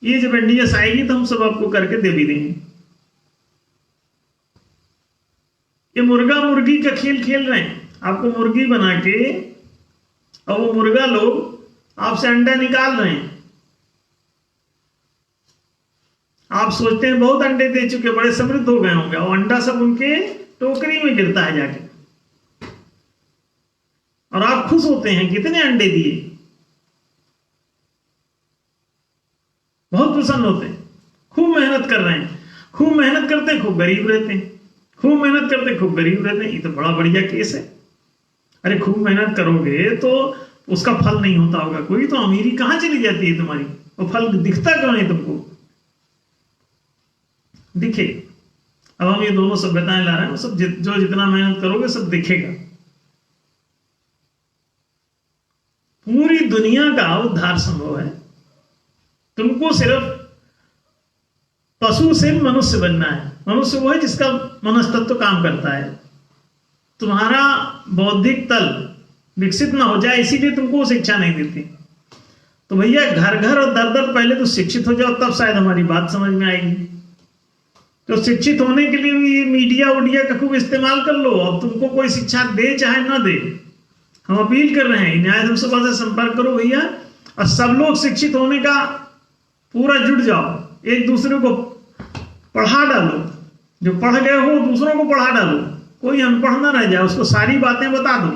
ये जब एनडीएस आएगी तो हम सब आपको करके दे भी देंगे। ये मुर्गा मुर्गी का खेल खेल रहे हैं। आपको मुर्गी बना के और वो मुर्गा लोग आपसे अंडा निकाल रहे हैं। आप सोचते हैं बहुत अंडे दे चुके, बड़े समृद्ध हो गए होंगे, और अंडा सब उनके टोकरी में गिरता है जाके, और आप खुश होते हैं कितने अंडे दिए, बहुत प्रसन्न होते हैं। खूब मेहनत कर रहे हैं, खूब मेहनत करते हैं, खूब गरीब रहते हैं, खूब मेहनत करते हैं, खूब गरीब रहते हैं। ये तो बड़ा बढ़िया केस है। अरे खूब मेहनत करोगे तो उसका फल नहीं होता होगा कोई, तो अमीरी कहां चली जाती है तुम्हारी? वो फल दिखता क्यों नहीं तुमको? दिखे। अब हम ये दोनों सभ्यताएं ला रहे हैं, वो सब जो जितना मेहनत करोगे सब दिखेगा। पूरी दुनिया का उद्धार संभव है। तुमको सिर्फ पशु से मनुष्य बनना है। मनुष्य वो है जिसका मनस्तत्व काम करता है। तुम्हारा बौद्धिक तल विकसित ना हो जाए इसीलिए तुमको शिक्षा नहीं देती। तो भैया घर घर और दर दर पहले तो शिक्षित हो जाओ, तब शायद हमारी बात समझ में आएगी। तो शिक्षित होने के लिए भी मीडिया उडिया का खूब इस्तेमाल कर लो। अब तुमको कोई शिक्षा दे चाहे ना दे, हम अपील कर रहे हैं न्याय धर्म सभा से संपर्क करो भैया, और सब लोग शिक्षित होने का पूरा जुट जाओ, एक दूसरे को पढ़ा डालो। जो पढ़ गए हो दूसरों को पढ़ा डालो, कोई अनपढ़ ना रह जाए, उसको सारी बातें बता दो।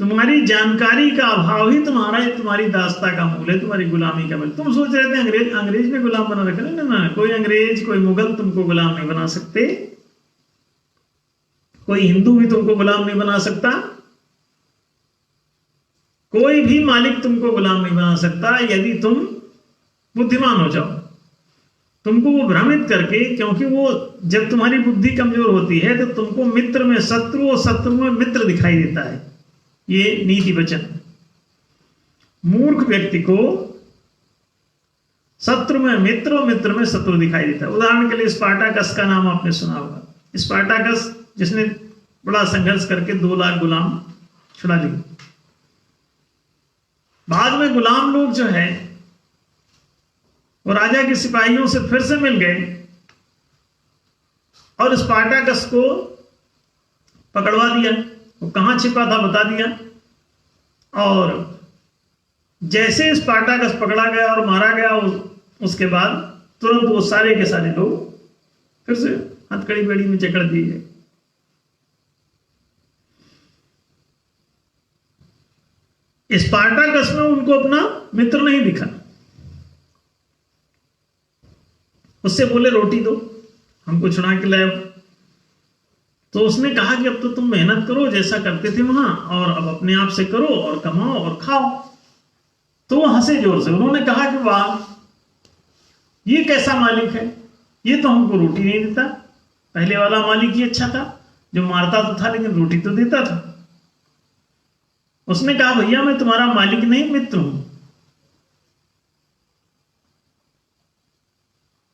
तुम्हारी जानकारी का अभाव ही तुम्हारी दास्ता का मूल है, तुम्हारी गुलामी का मूल। तुम सोच रहे थे अंग्रेज ने गुलाम बना रखा, ना, कोई अंग्रेज कोई मुगल तुमको गुलाम नहीं बना सकते, कोई हिंदू भी तुमको गुलाम नहीं बना सकता, कोई भी मालिक तुमको गुलाम नहीं बना सकता, यदि तुम बुद्धिमान हो जाओ। तुमको वो भ्रमित करके, क्योंकि वो जब तुम्हारी बुद्धि कमजोर होती है तो तुमको मित्र में शत्रु और शत्रु में मित्र दिखाई देता है। ये नीति वचन। मूर्ख व्यक्ति को शत्रु में मित्र और मित्र में शत्रु दिखाई देता है। उदाहरण के लिए स्पार्टाकस का नाम आपने सुना होगा। स्पार्टाकस जिसने बड़ा संघर्ष करके 2 लाख गुलाम छुड़ा लिए। बाद में गुलाम लोग जो है वो राजा के सिपाहियों से फिर से मिल गए और स्पार्टाकस को पकड़वा दिया। वो कहां छिपा था बता दिया, और जैसे स्पार्टाकस पकड़ा गया और मारा गया, उसके बाद तुरंत वो सारे के सारे लोग फिर से हथकड़ी बेड़ी में जकड़ दिए गए। स्पार्टाकस में उनको अपना मित्र नहीं दिखा। उससे बोले रोटी दो, हमको छुड़ा के लाए। तो उसने कहा कि अब तो तुम मेहनत करो जैसा करते थे वहां, और अब अपने आप से करो और कमाओ और खाओ। तो वो हंसे जोर से। उन्होंने कहा कि वाह, ये कैसा मालिक है, ये तो हमको रोटी नहीं देता। पहले वाला मालिक ही अच्छा था, जो मारता तो था लेकिन रोटी तो देता था। उसने कहा भैया मैं तुम्हारा मालिक नहीं मित्र हूं।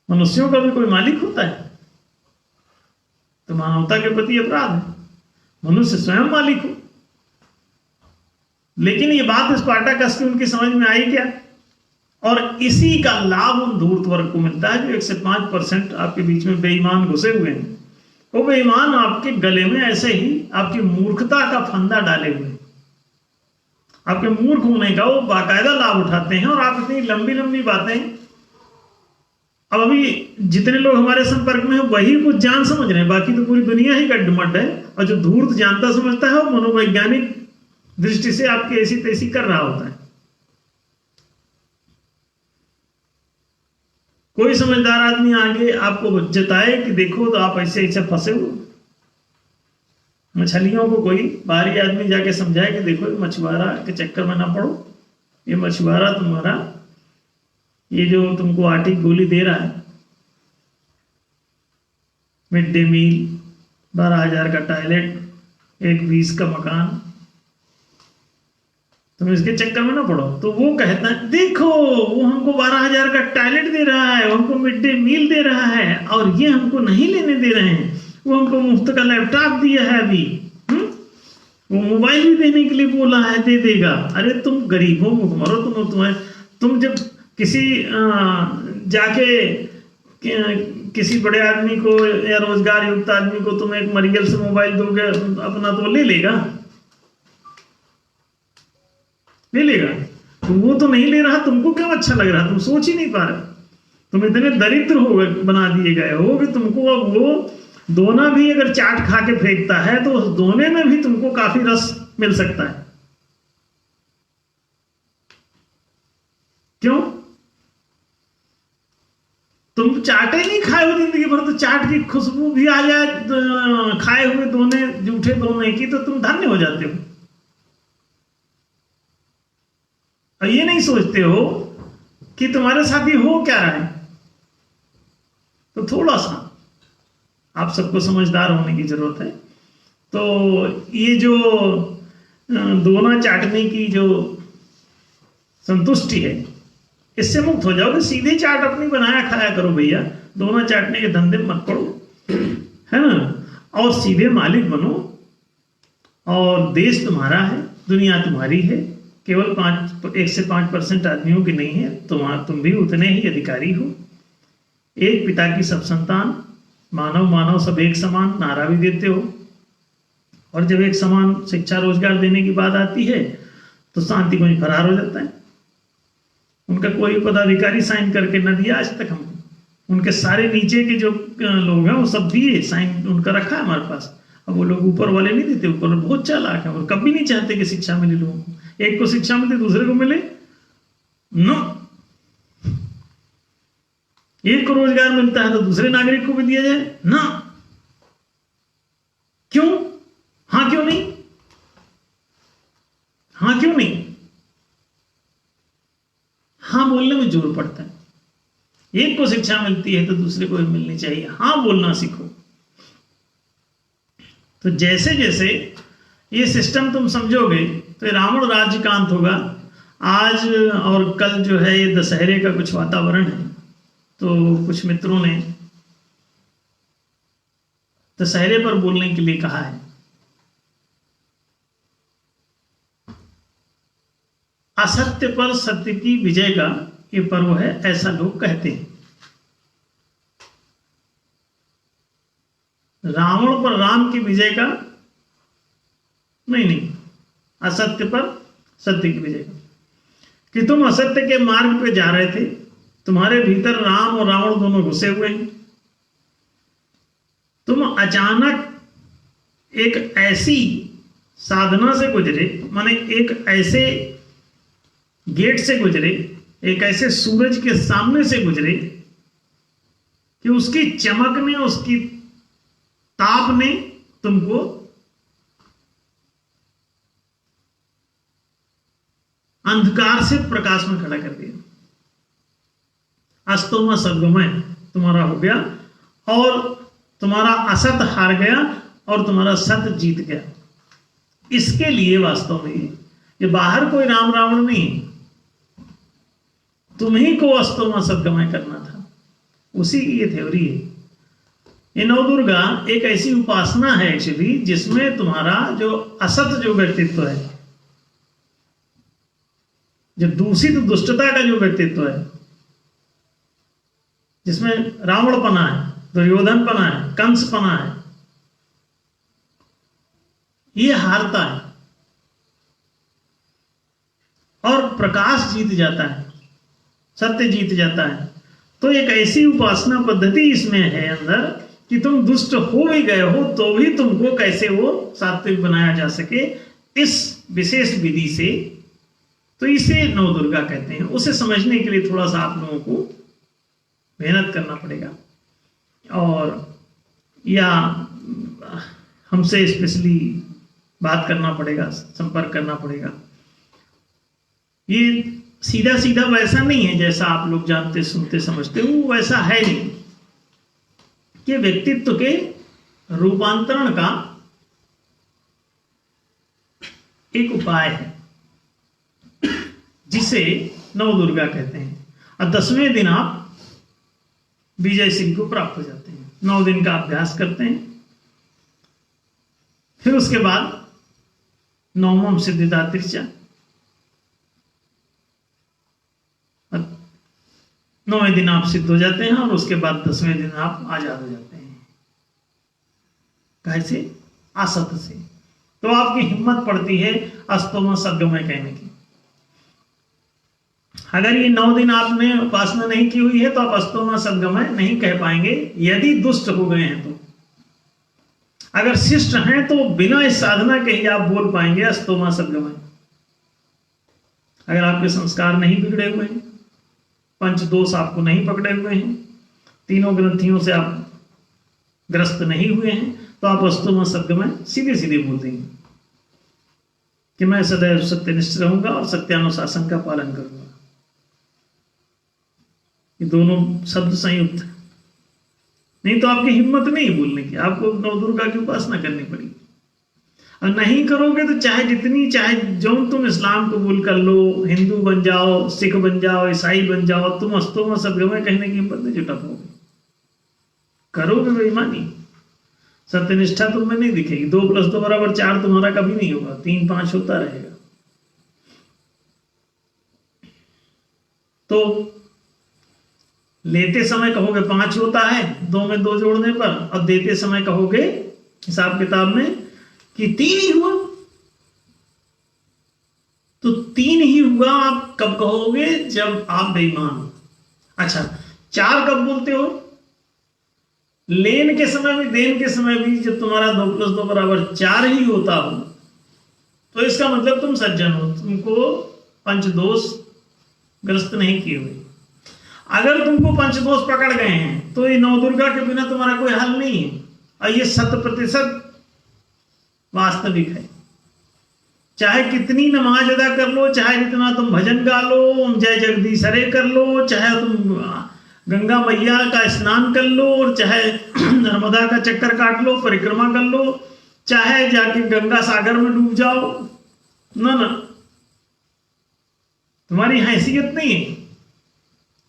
मनुष्यों का भी कोई मालिक होता है? तो मानवता के प्रति अपराध है, मनुष्य स्वयं मालिक हो। लेकिन ये बात स्पार्टाकस की उनकी समझ में आई क्या? और इसी का लाभ उन धूर्त वर्ग को मिलता है जो 1 से 5% आपके बीच में बेईमान घुसे हुए हैं। वो बेईमान आपके गले में ऐसे ही आपकी मूर्खता का फंदा डाले हुए हैं। आपके मूर्ख होने का वो बाकायदा लाभ उठाते हैं, और आप इतनी लंबी लंबी बातें। अब अभी जितने लोग हमारे संपर्क में हैं वही कुछ जान समझ रहे हैं, बाकी तो पूरी दुनिया ही गड्ढमड है। और जो धूर्त जानता समझता है वो मनोवैज्ञानिक दृष्टि से आपकी ऐसी तैसी कर रहा होता है। कोई समझदार आदमी आगे आपको जताए कि देखो तो आप ऐसे ऐसे फंसे हो। मछलियों को कोई बाहरी आदमी जाके समझाए कि देखो मछुआरा के चक्कर में ना पड़ो, ये मछुआरा तुम्हारा ये जो तुमको आटे की गोली दे रहा है, मिड डे मील, 12,000 का टॉयलेट, 1 20 का मकान, तुम इसके चक्कर में ना पड़ो। तो वो कहता है देखो वो हमको 12,000 का टॉयलेट दे रहा है, हमको मिड डे मील दे रहा है, और ये हमको नहीं लेने दे रहे हैं। वो हमको मुफ्त का लैपटॉप दिया है अभी, वो मोबाइल भी देने के लिए बोला है, दे देगा। अरे तुम गरीबों मरो। तुम जब किसी जाके किसी बड़े आदमी को या रोजगार युक्त आदमी को तुम एक मरियल से मोबाइल दोगे, अपना तो ले लेगा। तो वो तो नहीं ले रहा, तुमको क्यों अच्छा लग रहा? तुम सोच ही नहीं पा रहे। तुम इतने दरिद्र हो गए, बना दिए गए हो कि तुमको अब वो दोना भी अगर चाट खा के फेंकता है तो उस दोने में भी तुमको काफी रस मिल सकता है। क्यों? तुम चाटे नहीं खाए हो जिंदगी भर, तो चाट की खुशबू भी आ जाए खाए हुए दोने, जूठे दोने की, तो तुम धन्य हो जाते हो। और ये नहीं सोचते हो कि तुम्हारे साथ ये हो क्या रहा है। तो थोड़ा सा आप सबको समझदार होने की जरूरत है। तो ये जो दोना चाटने की जो संतुष्टि है, इससे मुक्त हो जाओगे। सीधे चाट अपनी बनाया खाया करो भैया, दोना चाटने के धंधे मत पड़ो, है ना। और सीधे मालिक बनो, और देश तुम्हारा है, दुनिया तुम्हारी है। केवल 1 से 5% आदमियों की नहीं है, तुम भी उतने ही अधिकारी हो। एक पिता की सब संतान, मानव मानव सब एक समान नारा भी देते हो। और जब एक समान शिक्षा रोजगार देने की बात आती है तो शांति कुंज फरार हो जाता है। उनका कोई पदाधिकारी साइन करके न दिया आज तक हमको। उनके सारे नीचे के जो लोग हैं वो सब दिए, साइन उनका रखा है हमारे पास। अब वो लोग ऊपर वाले नहीं देते, ऊपर बहुत चालाक है और कभी नहीं चाहते कि शिक्षा मिले लोगों को। एक को शिक्षा मिलती दूसरे को मिले नो, एक को रोजगार मिलता है तो दूसरे नागरिक को भी दिया जाए ना, क्यों? हाँ क्यों नहीं, हाँ क्यों नहीं, हाँ बोलने में जोर पड़ता है। एक को शिक्षा मिलती है तो दूसरे को भी मिलनी चाहिए, हाँ बोलना सीखो। तो जैसे जैसे ये सिस्टम तुम समझोगे तो रावण राज्य का अंत होगा। आज और कल जो है ये दशहरे का कुछ वातावरण है, तो कुछ मित्रों ने दशहरे पर बोलने के लिए कहा है। असत्य पर सत्य की विजय का ये पर्व है, ऐसा लोग कहते हैं। रावण पर राम की विजय का नहीं, असत्य पर सत्य की विजय का। कि तुम असत्य के मार्ग पे जा रहे थे, तुम्हारे भीतर राम और रावण दोनों घुसे हुए हैं। तुम अचानक एक ऐसी साधना से गुजरे, माने एक ऐसे गेट से गुजरे, एक ऐसे सूरज के सामने से गुजरे कि उसकी चमक ने, उसकी ताप ने तुमको अंधकार से प्रकाश में खड़ा कर दिया। अस्तोमा सद्गमय तुम्हारा हो गया और तुम्हारा असत हार गया और तुम्हारा सत जीत गया। इसके लिए वास्तव में ये बाहर कोई राम रावण नहीं, तुम्ही को अस्तोमा सद्गमय करना था, उसी की ये थ्योरी है। ये नवदुर्गा एक ऐसी उपासना है एक्चुअली जिसमें तुम्हारा जो असत जो व्यक्तित्व है, जो दूषित दुष्टता का जो व्यक्तित्व है, जिसमें रावणपना है, दुर्योधनपना है, कंसपना है, ये हारता है और प्रकाश जीत जाता है, सत्य जीत जाता है। तो एक ऐसी उपासना पद्धति इसमें है अंदर कि तुम दुष्ट हो भी गए हो तो भी तुमको कैसे वो सात्विक बनाया जा सके, इस विशेष विधि से। तो इसे नवदुर्गा कहते हैं। उसे समझने के लिए थोड़ा सा आप लोगों को मेहनत करना पड़ेगा और या हमसे स्पेशली बात करना पड़ेगा, संपर्क करना पड़ेगा। ये सीधा सीधा वैसा नहीं है जैसा आप लोग जानते सुनते समझते हो, वैसा है नहीं। कि व्यक्तित्व के रूपांतरण का एक उपाय है जिसे नवदुर्गा कहते हैं। और 10वें दिन आप विजय सिंह को प्राप्त हो जाते हैं। 9 दिन का अभ्यास करते हैं, फिर उसके बाद 9वां सिद्धिदा तिरचा, 9वें दिन आप सिद्ध हो जाते हैं और उसके बाद 10वें दिन आप आजाद हो जाते हैं। कैसे? असत से। तो आपकी हिम्मत पड़ती है अस्तोमा सद्गमय कहने की। अगर ये 9 दिन आपने उपासना नहीं की हुई है तो आप अस्तोमा सद्गमय नहीं कह पाएंगे, यदि दुष्ट हो गए हैं तो। अगर शिष्ट हैं तो बिना इस साधना के ही आप बोल पाएंगे अस्तोमा सद्गमय। अगर आपके संस्कार नहीं बिगड़े हुए हैं, पंच दोष आपको नहीं पकड़े हुए हैं, तीनों ग्रंथियों से आप ग्रस्त नहीं हुए हैं, तो आप अस्तोमा सद्गमय सीधे सीधे बोल देंगे कि मैं सदैव सत्यनिष्ठ रहूंगा और सत्यानुशासन का पालन करूंगा। ये दोनों शब्द संयुक्त। नहीं तो आपकी हिम्मत नहीं बोलने की, आपको नवदुर्गा की उपासना करनी पड़ेगी। और नहीं करोगे तो चाहे जो तुम इस्लाम कबूल कर लो, हिंदू बन जाओ, सिख बन जाओ, ईसाई बन जाओ, तुम अस्तोमा सद्गमय कहने की हिम्मत नहीं जुटा पाओगे। करोगे बेईमानी, सत्यनिष्ठा तुम में नहीं दिखेगी। 2 + 2 = 4 तुम्हारा कभी नहीं होगा, 3 5 होता रहेगा। तो लेते समय कहोगे 5 होता है 2 में 2 जोड़ने पर, और देते समय कहोगे हिसाब किताब में कि 3 ही हुआ। तो 3 ही हुआ आप कब कहोगे? जब आप बेईमान हो। अच्छा, 4 कब बोलते हो? लेन के समय भी, देन के समय भी जब तुम्हारा 2 + 2 = 4 ही होता हो, तो इसका मतलब तुम सज्जन हो, तुमको पंचदोष ग्रस्त नहीं किए हुए। अगर तुमको पंचदोष पकड़ गए हैं तो ये नवदुर्गा के बिना तुम्हारा कोई हल नहीं है, और ये 100% वास्तविक है। चाहे कितनी नमाज अदा कर लो, चाहे जितना तुम भजन गा लो, जय जगदीश हरे कर लो, चाहे तुम गंगा मैया का स्नान कर लो, और चाहे नर्मदा का चक्कर काट लो, परिक्रमा कर लो, चाहे जाके गंगा सागर में डूब जाओ, ना तुम्हारी हैसियत नहीं है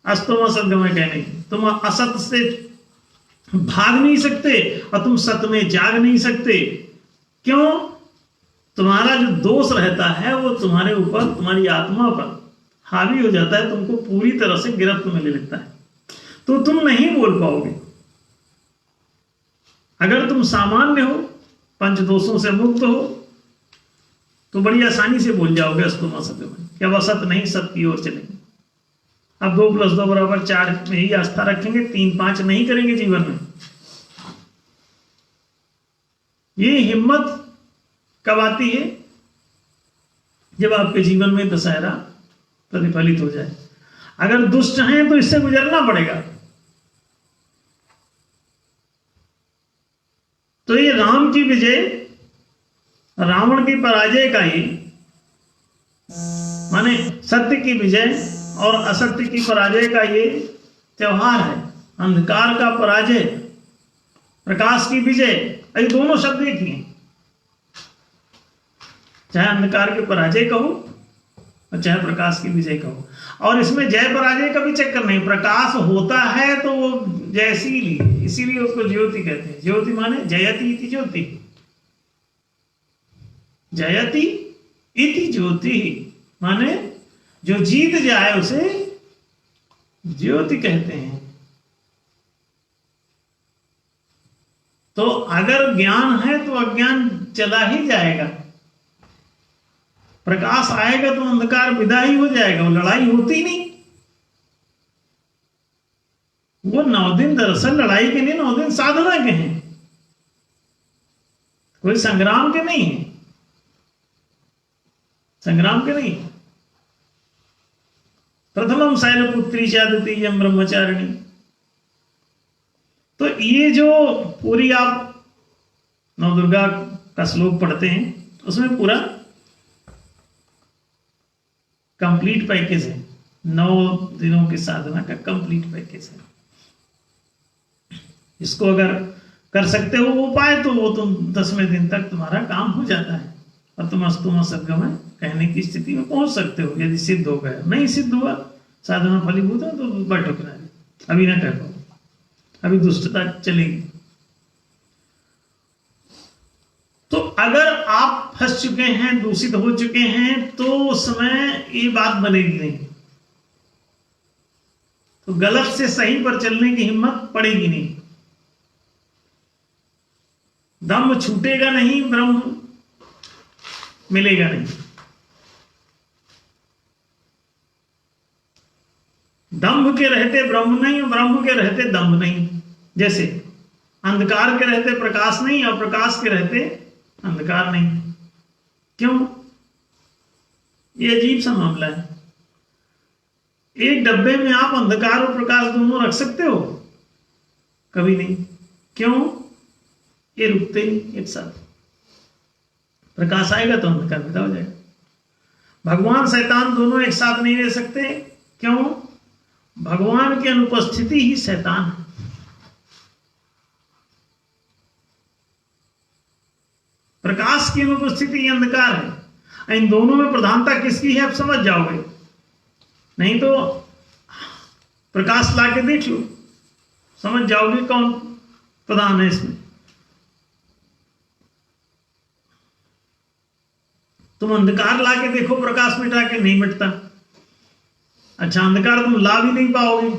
अस्तोमा सद्गमय कहने की। तुम असत से भाग नहीं सकते और तुम सत में जाग नहीं सकते। क्यों? तुम्हारा जो दोष रहता है वो तुम्हारे ऊपर, तुम्हारी आत्मा पर हावी हो जाता है, तुमको पूरी तरह से गिरफ्त में ले लेता है, तो तुम नहीं बोल पाओगे। अगर तुम सामान्य हो, पंचदोषों से मुक्त हो, तो बड़ी आसानी से बोल जाओगे अस्तोमा सद्गमय, क्या वह सत नहीं, सत की ओर चलेंगे। अब 2 + 2 = 4 में ही आस्था रखेंगे, 3-5 नहीं करेंगे जीवन में। ये हिम्मत कब आती है? जब आपके जीवन में दशहरा प्रतिफलित हो जाए। अगर दुष्ट हैं तो इससे गुजरना पड़ेगा। तो ये राम की विजय, रावण की पराजय का ही, माने सत्य की विजय और असत्य की पराजय का ये त्योहार है। अंधकार का पराजय, प्रकाश की विजय, ये दोनों शब्द एक ही हैं। चाहे अंधकार की पराजय कहो और चाहे प्रकाश की विजय कहो, और इसमें जय पराजय का भी चक्कर नहीं। प्रकाश होता है तो वो जैसी लिए, इसीलिए उसको ज्योति कहते हैं। ज्योति माने जयति इति ज्योति, जयति इति ज्योति माने जो जीत जाए उसे ज्योति कहते हैं। तो अगर ज्ञान है तो अज्ञान चला ही जाएगा, प्रकाश आएगा तो अंधकार विदा ही हो जाएगा। वो लड़ाई होती नहीं। वो 9 दिन दरअसल लड़ाई के नहीं, 9 दिन साधना के हैं, कोई संग्राम के नहीं है, संग्राम के नहीं। प्रथमम शैलपुत्री च द्वितीयम ब्रह्मचारिणी। तो ये जो पूरी आप नवदुर्गा का श्लोक पढ़ते हैं, उसमें पूरा कंप्लीट पैकेज है। 9 दिनों की साधना का कंप्लीट पैकेज है। इसको अगर कर सकते हो उपाय, तो वो तुम 10वें दिन तक तुम्हारा काम हो जाता है और तुम अस्तोमा सद्गमय कहने की स्थिति में पहुंच सकते हो। यदि सिद्ध हो गया, नहीं सिद्ध हुआ, साधना फलीभूत है, तो बैठो किनारे, अभी ना कर पाओ, अभी दुष्टता चलेगी। तो अगर आप फंस चुके हैं, दूषित हो चुके हैं, तो उस समय ये बात बनेगी नहीं, तो गलत से सही पर चलने की हिम्मत पड़ेगी नहीं। दम छूटेगा नहीं, ब्रह्म मिलेगा नहीं। दंभ के रहते ब्रह्म नहीं, ब्रह्म के रहते दंभ नहीं। जैसे अंधकार के रहते प्रकाश नहीं और प्रकाश के रहते अंधकार नहीं। क्यों? ये अजीब सा मामला है। एक डब्बे में आप अंधकार और प्रकाश दोनों रख सकते हो? कभी नहीं। क्यों? ये रुकते नहीं एक साथ। प्रकाश आएगा तो अंधकार विदा हो जाएगा। भगवान शैतान दोनों एक साथ नहीं रह सकते। क्यों? भगवान की अनुपस्थिति ही शैतान है। प्रकाश की अनुपस्थिति ही अंधकार है। इन दोनों में प्रधानता किसकी है आप समझ जाओगे। नहीं तो प्रकाश लाके देख लो, समझ जाओगे कौन प्रधान है इसमें। तुम अंधकार लाके देखो, प्रकाश मिटा के नहीं मिटता। अच्छा, अंधकार तुम ला भी नहीं पाओगे,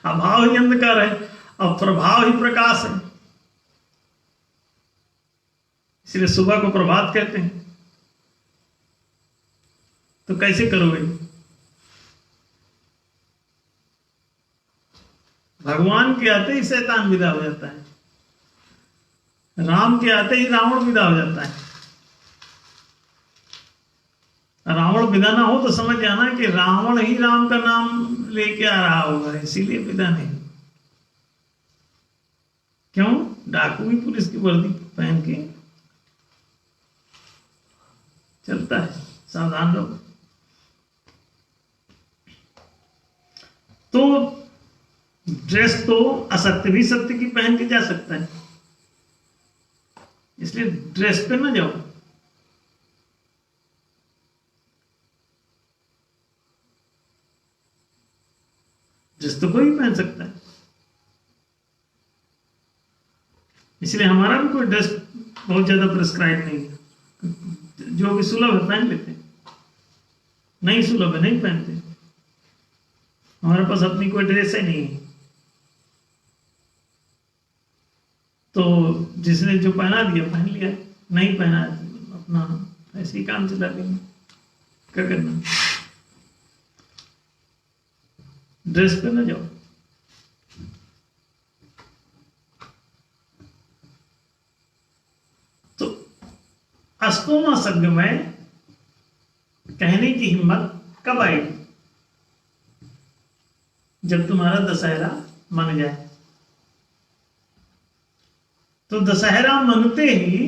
अभाव ही अंधकार है और प्रभाव ही प्रकाश है। इसलिए सुबह को प्रभात कहते हैं। तो कैसे करोगे? भगवान के आते ही शैतान विदा हो जाता है, राम के आते ही रावण विदा हो जाता है। रावण विदा ना हो तो समझ जाना कि रावण ही राम का नाम लेके आ रहा होगा, इसीलिए विदा नहीं। क्यों? डाकू भी पुलिस की वर्दी पहन के चलता है, सावधान रहो। तो ड्रेस तो असत्य भी सत्य की पहन के जा सकता है, इसलिए ड्रेस पे ना जाओ। ड्रेस तो कोई भी पहन सकता है, इसलिए हमारा भी कोई ड्रेस बहुत ज्यादा प्रिस्क्राइब नहीं है। जो भी सुलभ है पहन लेते, नहीं सुलभ है नहीं पहनते। हमारे पास अपनी कोई ड्रेस ही नहीं है, तो जिसने जो पहना दिया पहन लिया, नहीं पहना अपना ऐसे ही काम चला देंगे। क्या करना, ड्रेस पे ना जाओ। तो अस्तोमा शब्द में कहने की हिम्मत कब आएगी? जब तुम्हारा दशहरा मन जाए। तो दशहरा मनते ही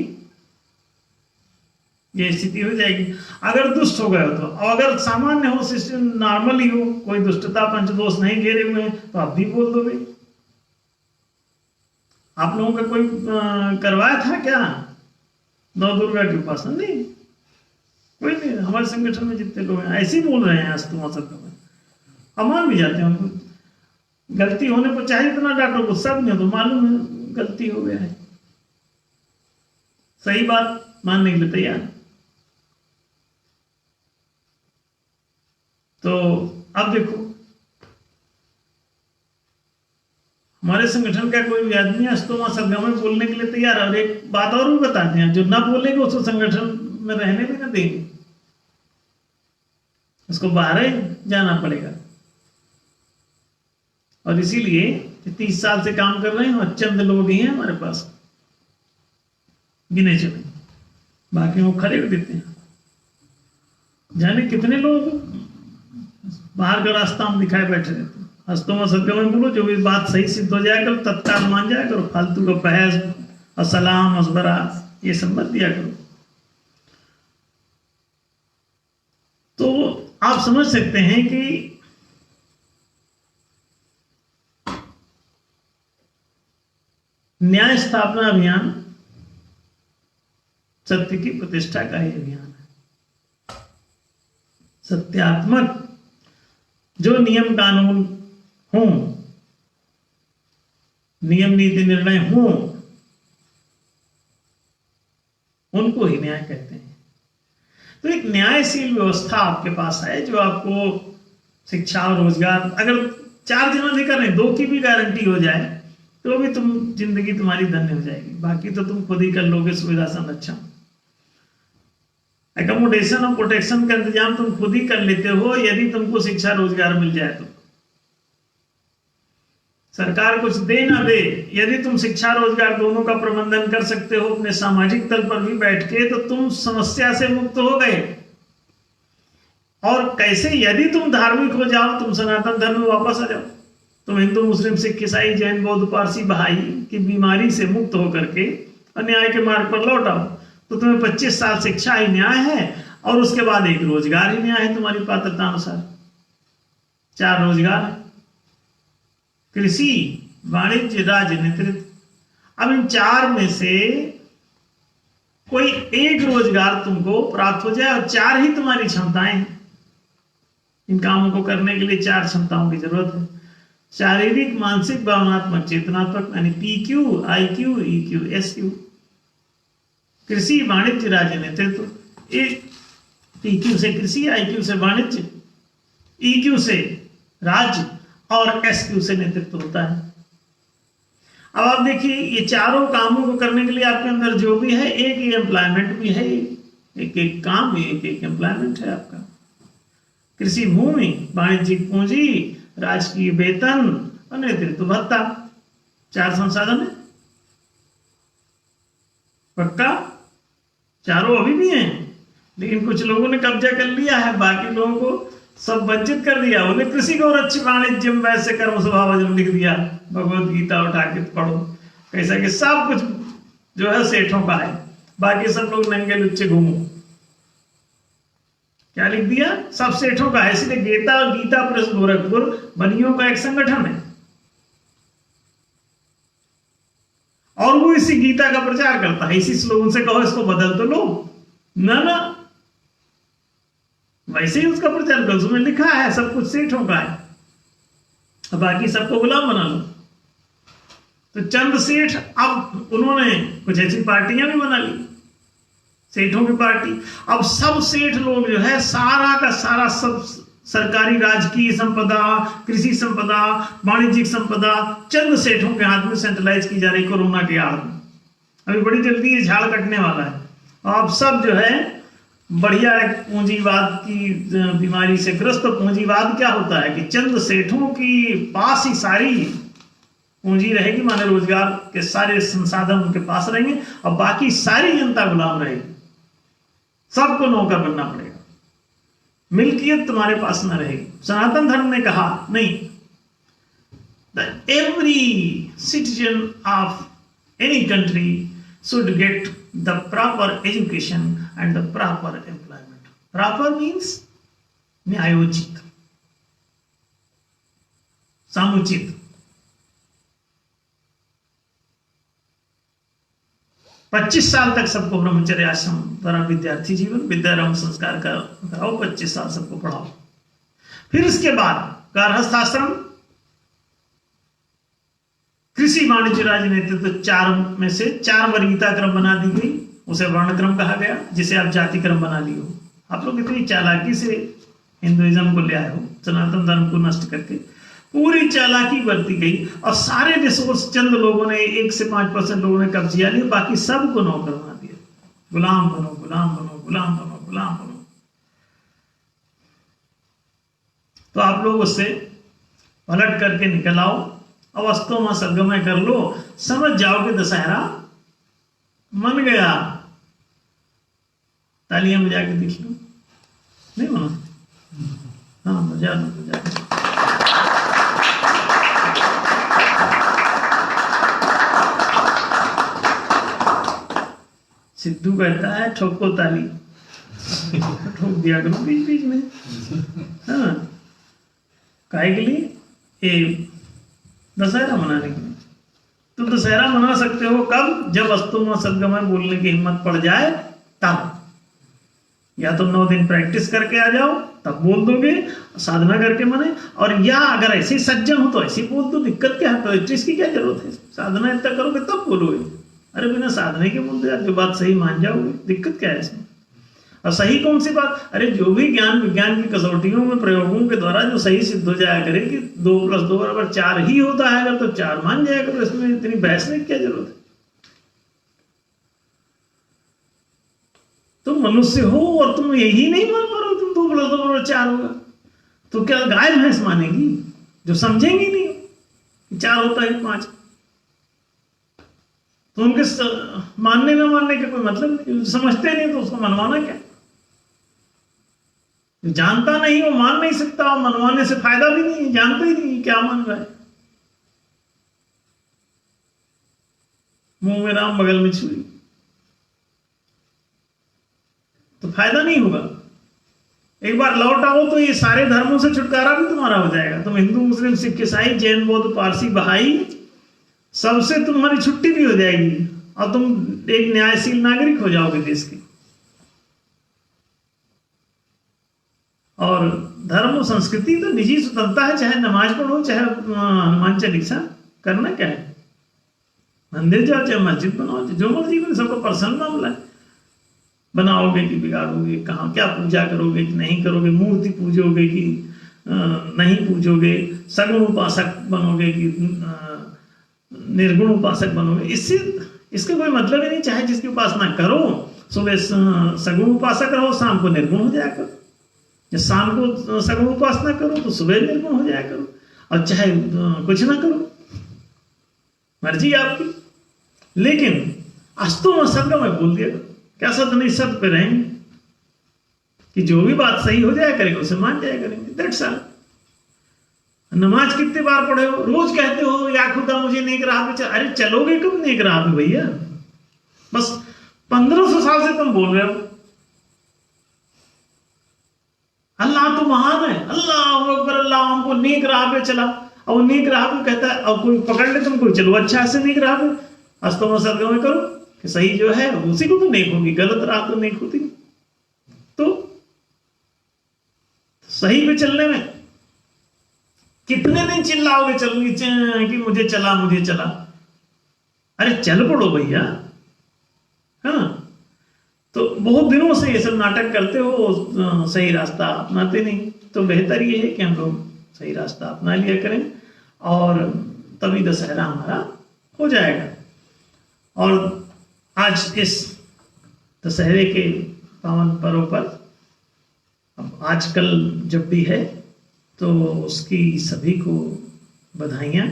ये स्थिति हो जाएगी। अगर दुष्ट हो गए हो तो, अगर सामान्य हो, सिस्टम नॉर्मल ही हो, कोई दुष्टता पंचदोष नहीं घेरे हुए हैं, तो आप भी बोल दोगे। आप लोगों का कोई करवाया था क्या नौ दुर्गा की उपासना? नहीं, कोई नहीं। हमारे संगठन में जितने लोग हैं ऐसे ही बोल रहे हैं अस्तुमा शब्द में, अमान भी जाते हैं उनको। गलती होने पर चाहे इतना डांटो, गुस्सा भी नहीं हो तो मालूम है गलती हो गया है, सही बात मानने के लिए तैयार। तो अब देखो, हमारे संगठन का कोई भी आदमी अस्तोमा शब्द में बोलने के लिए तैयार है। और एक बात और भी बताते हैं, जो ना बोलेगा उसको संगठन में रहने भी ना देंगे, उसको बाहर ही जाना पड़ेगा। और इसीलिए 30 साल से काम कर रहे हैं और चंद लोग ही हैं हमारे पास, गिने चुने, बाकी वो खड़े कर देते हैं। जाने कितने लोग बाहर का रास्ता हम दिखाए बैठे रहते हैं। अस्तोमा सत्य में बोलो, जो भी बात सही सिद्ध हो जाए करो, तत्काल मान जाया करो। फालतू का बहस और सलाम मशवरा ये सब मत दिया करो। तो आप समझ सकते हैं कि न्याय स्थापना अभियान सत्य की प्रतिष्ठा का ही अभियान है। सत्यात्मक जो नियम कानून हों, नियम नीति निर्णय हों, उनको ही न्याय कहते हैं। तो एक न्यायशील व्यवस्था आपके पास है जो आपको शिक्षा और रोजगार, अगर 4 दिन अधिकार नहीं 2 की भी गारंटी हो जाए तो भी जिंदगी तुम्हारी धन्य हो जाएगी। बाकी तो तुम खुद ही कर लोगे सुविधा संरक्षण, एकोमोडेशन और प्रोटेक्शन का इंतजाम तुम खुद ही कर लेते हो। यदि तुमको शिक्षा रोजगार मिल जाए तो सरकार कुछ दे ना दे, यदि तुम शिक्षा रोजगार दोनों का प्रबंधन कर सकते हो अपने सामाजिक तल पर भी बैठ के, तो तुम समस्या से मुक्त हो गए। और कैसे? यदि तुम धार्मिक हो जाओ, तुम सनातन धर्म में वापस आ जाओ, तुम हिंदू मुस्लिम सिख ईसाई जैन बौद्ध पारसी बहाई की बीमारी से मुक्त होकर के अन्याय के मार्ग पर लौट आओ, तो तुम्हें 25 साल शिक्षा ही न्याय है और उसके बाद एक रोजगार ही न्याय है तुम्हारी पात्रता अनुसार। 4 रोजगार है, कृषि, वाणिज्य, राजनीतित्व। अब इन 4 में से कोई एक रोजगार तुमको प्राप्त हो जाए और 4 ही तुम्हारी क्षमताएं हैं। इन कामों को करने के लिए 4 क्षमताओं की जरूरत है। शारीरिक, मानसिक, भावनात्मक, चेतनात्मक, यानी PQ, IQ, EQ, SQ। कृषि, वाणिज्य, राजनीतित्व। PQ से कृषि, IQ से वाणिज्य, EQ से राज्य और SQ से नेतृत्व होता है। अब आप देखिए, ये चारों कामों को करने के लिए आपके अंदर जो भी है, एक ही एम्प्लॉयमेंट भी है, एक काम भी, एक एम्प्लॉयमेंट है आपका। कृषि भूमि, वाणिज्यिक पूंजी, राजकीय वेतन और नेतृत्व भत्ता, 4 संसाधन है। पक्का? चारों अभी भी हैं, लेकिन कुछ लोगों ने कब्जा कर लिया है, बाकी लोगों को सब वंचित कर दिया। बोले कृषि को और अच्छी वाणिज्य वैसे कर्म स्वभाव लिख दिया, भगवत गीता उठा के पढ़ो, कैसा कि सब कुछ जो है सेठों का है, बाकी सब लोग नंगे लुच्चे घूमो। क्या लिख दिया? सब सेठों का है। इसलिए गीता प्रेस गोरखपुर बनियों का एक संगठन है और वो इसी गीता का प्रचार करता है। इसी स्लोगन से कहो इसको बदल तो लो, ना वैसे ही उसका प्रचार करो। उसमें लिखा है सब कुछ सेठों का है, अब बाकी सबको गुलाम बना लो। तो चंद सेठ, अब उन्होंने कुछ ऐसी पार्टियां भी बना ली, सेठों की पार्टी। अब सब सेठ लोग जो है सारा का सारा सब सरकारी राजकीय संपदा, कृषि संपदा, वाणिज्यिक संपदा चंद सेठों के हाथ में सेंट्रलाइज की जा रही कोरोना के आड़ में। अभी बड़ी जल्दी ये झाड़ कटने वाला है। अब सब जो है बढ़िया एक पूंजीवाद की बीमारी से ग्रस्त। पूंजीवाद क्या होता है कि चंद सेठों की पास ही सारी पूंजी रहेगी, माने रोजगार के सारे संसाधन उनके पास रहेंगे और बाकी सारी जनता गुलाम रहेगी, सबको नौकर बनना पड़ेगा, मिल्कियत तुम्हारे पास न रहेगी। सनातन धर्म ने कहा नहीं, every citizen of any country should get the proper education and the proper employment. Proper means न्यायोचित, समुचित। 25 साल तक सबको ब्रह्मचर्य आश्रम द्वारा विद्यार्थी जीवन विद्यारंभ संस्कार कराओ, 25 साल सबको पढ़ाओ। फिर इसके बाद गार्हस्थ आश्रम, कृषि वाणिज्य राजनीति, तो 4 में से 4 वर्गीयता क्रम बना दी गई। उसे वर्ण क्रम कहा गया, जिसे आप जाति क्रम बना ली हो। आप लोग इतनी चालाकी से हिंदुइज्म को ले आए हो, सनातन धर्म को नष्ट करके पूरी चालाकी बरती गई और सारे रिसोर्स चंद लोगों ने 1 से 5% लोगों ने कब्जा लिया, बाकी सबको नौकर बना दिया। गुलाम बनो, गुलाम बनो, गुलाम बनो, गुलाम बनो। तो आप लोग उससे पलट करके निकल आओ, अवस्थों में सरगमय कर लो, समझ जाओ कि दशहरा मन गया। तालियां बजा के दिख लो, नहीं बना? हाँ, बजा दो, बजा दो। सिद्धू कहता है ठोको ताली, ठोक दिया करो बीच बीच में। हाँ, काहे के लिए? ये दशहरा मनाने के लिए। तो दशहरा मना सकते हो कब? जब वस्तु में सदगमय बोलने की हिम्मत पड़ जाए तब। या तो 9 दिन प्रैक्टिस करके आ जाओ, तब बोल दोगे, साधना करके मने। और या अगर ऐसे सज्जन हो तो ऐसे बोल दो, दिक्कत क्या है? प्रैक्टिस की क्या जरूरत है? साधना इतना करोगे तब बोलोगे। अरे बिना साधने के बोल दो यार, जो बात सही मान जाओगे, दिक्कत क्या है इसमें? और सही कौन सी बात? अरे जो भी ज्ञान विज्ञान की कसौटियों में प्रयोगों के द्वारा जो सही सिद्ध हो जाया करे कि 2 + 2 = 4 ही होता है, अगर तो 4 मान जाया करो। इसमें इतनी बहस में क्या जरूरत है? तुम मनुष्य हो और तुम यही नहीं मान पा रहे, तुम 2 + 2 = 4 होगा, तो क्या गाय भैंस मानेगी जो समझेंगी नहीं कि 4 होता है 5? तो उनके मानने में मानने का कोई मतलब नहीं। समझते नहीं तो उसको मनवाना क्या? जानता नहीं वो मान नहीं सकता, और मनवाने से फायदा भी नहीं, जानता ही नहीं क्या मान रहा है। मुंह में राम बगल में छुरी, तो फायदा नहीं होगा। एक बार लौट आओ तो ये सारे धर्मों से छुटकारा भी तुम्हारा हो जाएगा। तुम हिंदू, मुस्लिम, सिख, ईसाई, जैन, बौद्ध, पारसी, बहाई, सबसे तुम्हारी छुट्टी भी हो जाएगी और तुम एक न्यायशील नागरिक हो जाओगे देश के। और धर्म और संस्कृति तो निजी स्वतंत्रता है, चाहे नमाज पढ़ो, चाहे हनुमान चालीसा, करना क्या है? मंदिर जाओ, चाहे मस्जिद बनाओ, जो मर्जी करो, सबका पर्सनल मामला है। बनाओगे कि बिगाड़ोगे, कहाँ क्या पूजा करोगे कि नहीं करोगे, मूर्ति पूजोगे कि नहीं पूजोगे, सगुण उपासक बनोगे कि निर्गुण उपासक बनोगे, इसका कोई मतलब ही नहीं। चाहे जिसकी उपासना करो, सुबह सगुण उपासक रहो, शाम को निर्गुण हो जाया करो। जब शाम को सगुण उपासना करो तो सुबह निर्गुण हो जाया करो। और चाहे कुछ ना करो, मर्जी आपकी, लेकिन अस्तु सत्य में बोल दिया, क्या सत्य नहीं सत्य पे रहेंगे कि जो भी बात सही हो जाया करेगा उसे मान जाया करेंगे। That's all. नमाज कितने बार पढ़े हो? रोज कहते हो या खुदा मुझे नेक राह पे चल, अरे चलोगे कब नेक राह पे भैया? बस 1500 साल से तुम बोल रहे हो अल्लाह तो महान है, अल्लाह अकबर, अल्लाह हमको नेक राह पे चला, और नेक राह पे कहता है, और कोई पकड़ ले तुमको, चलो अच्छा से नेक राह पे अस्तों सदगमय करो कि सही जो है उसी को तो नेक होगी, गलत राह तो नेक होती। तो सही पे चलने में कितने दिन चिल्लाओगे चलूंगी कि मुझे चला मुझे चला? अरे चल पड़ो भैया, है ना? तो बहुत दिनों से ये सब नाटक करते हो, सही रास्ता अपनाते नहीं, तो बेहतर ये है कि हम लोग सही रास्ता अपना लिया करें, और तभी दशहरा हमारा हो जाएगा। और आज इस दशहरे के पावन पर्व पर, अब आजकल जब भी है तो उसकी सभी को बधाइयाँ,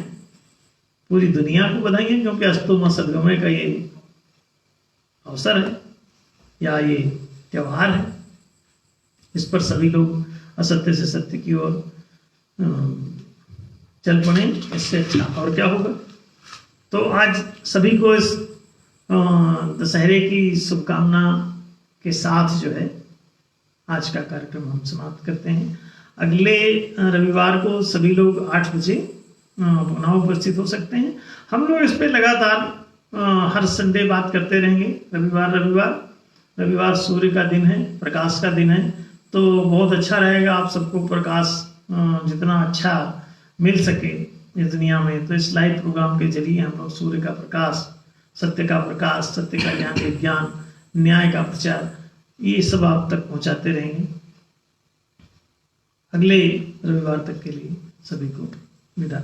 पूरी दुनिया को बधाइयाँ, क्योंकि अस्तु सदगमय का ये अवसर है या ये त्योहार है। इस पर सभी लोग असत्य से सत्य की ओर चल पड़े, इससे अच्छा और क्या होगा। तो आज सभी को इस दशहरे की शुभकामना के साथ जो है आज का कार्यक्रम हम समाप्त करते हैं। अगले रविवार को सभी लोग 8 बजे पुनः उपस्थित हो सकते हैं। हम लोग इस पे लगातार हर संडे बात करते रहेंगे। रविवार सूर्य का दिन है, प्रकाश का दिन है, तो बहुत अच्छा रहेगा आप सबको प्रकाश जितना अच्छा मिल सके इस दुनिया में, तो इस लाइव प्रोग्राम के जरिए हम लोग सूर्य का प्रकाश, सत्य का ज्ञान, विज्ञान, न्याय का प्रचार, ये सब आप तक पहुंचाते रहेंगे। अगले रविवार तक के लिए सभी को विदा।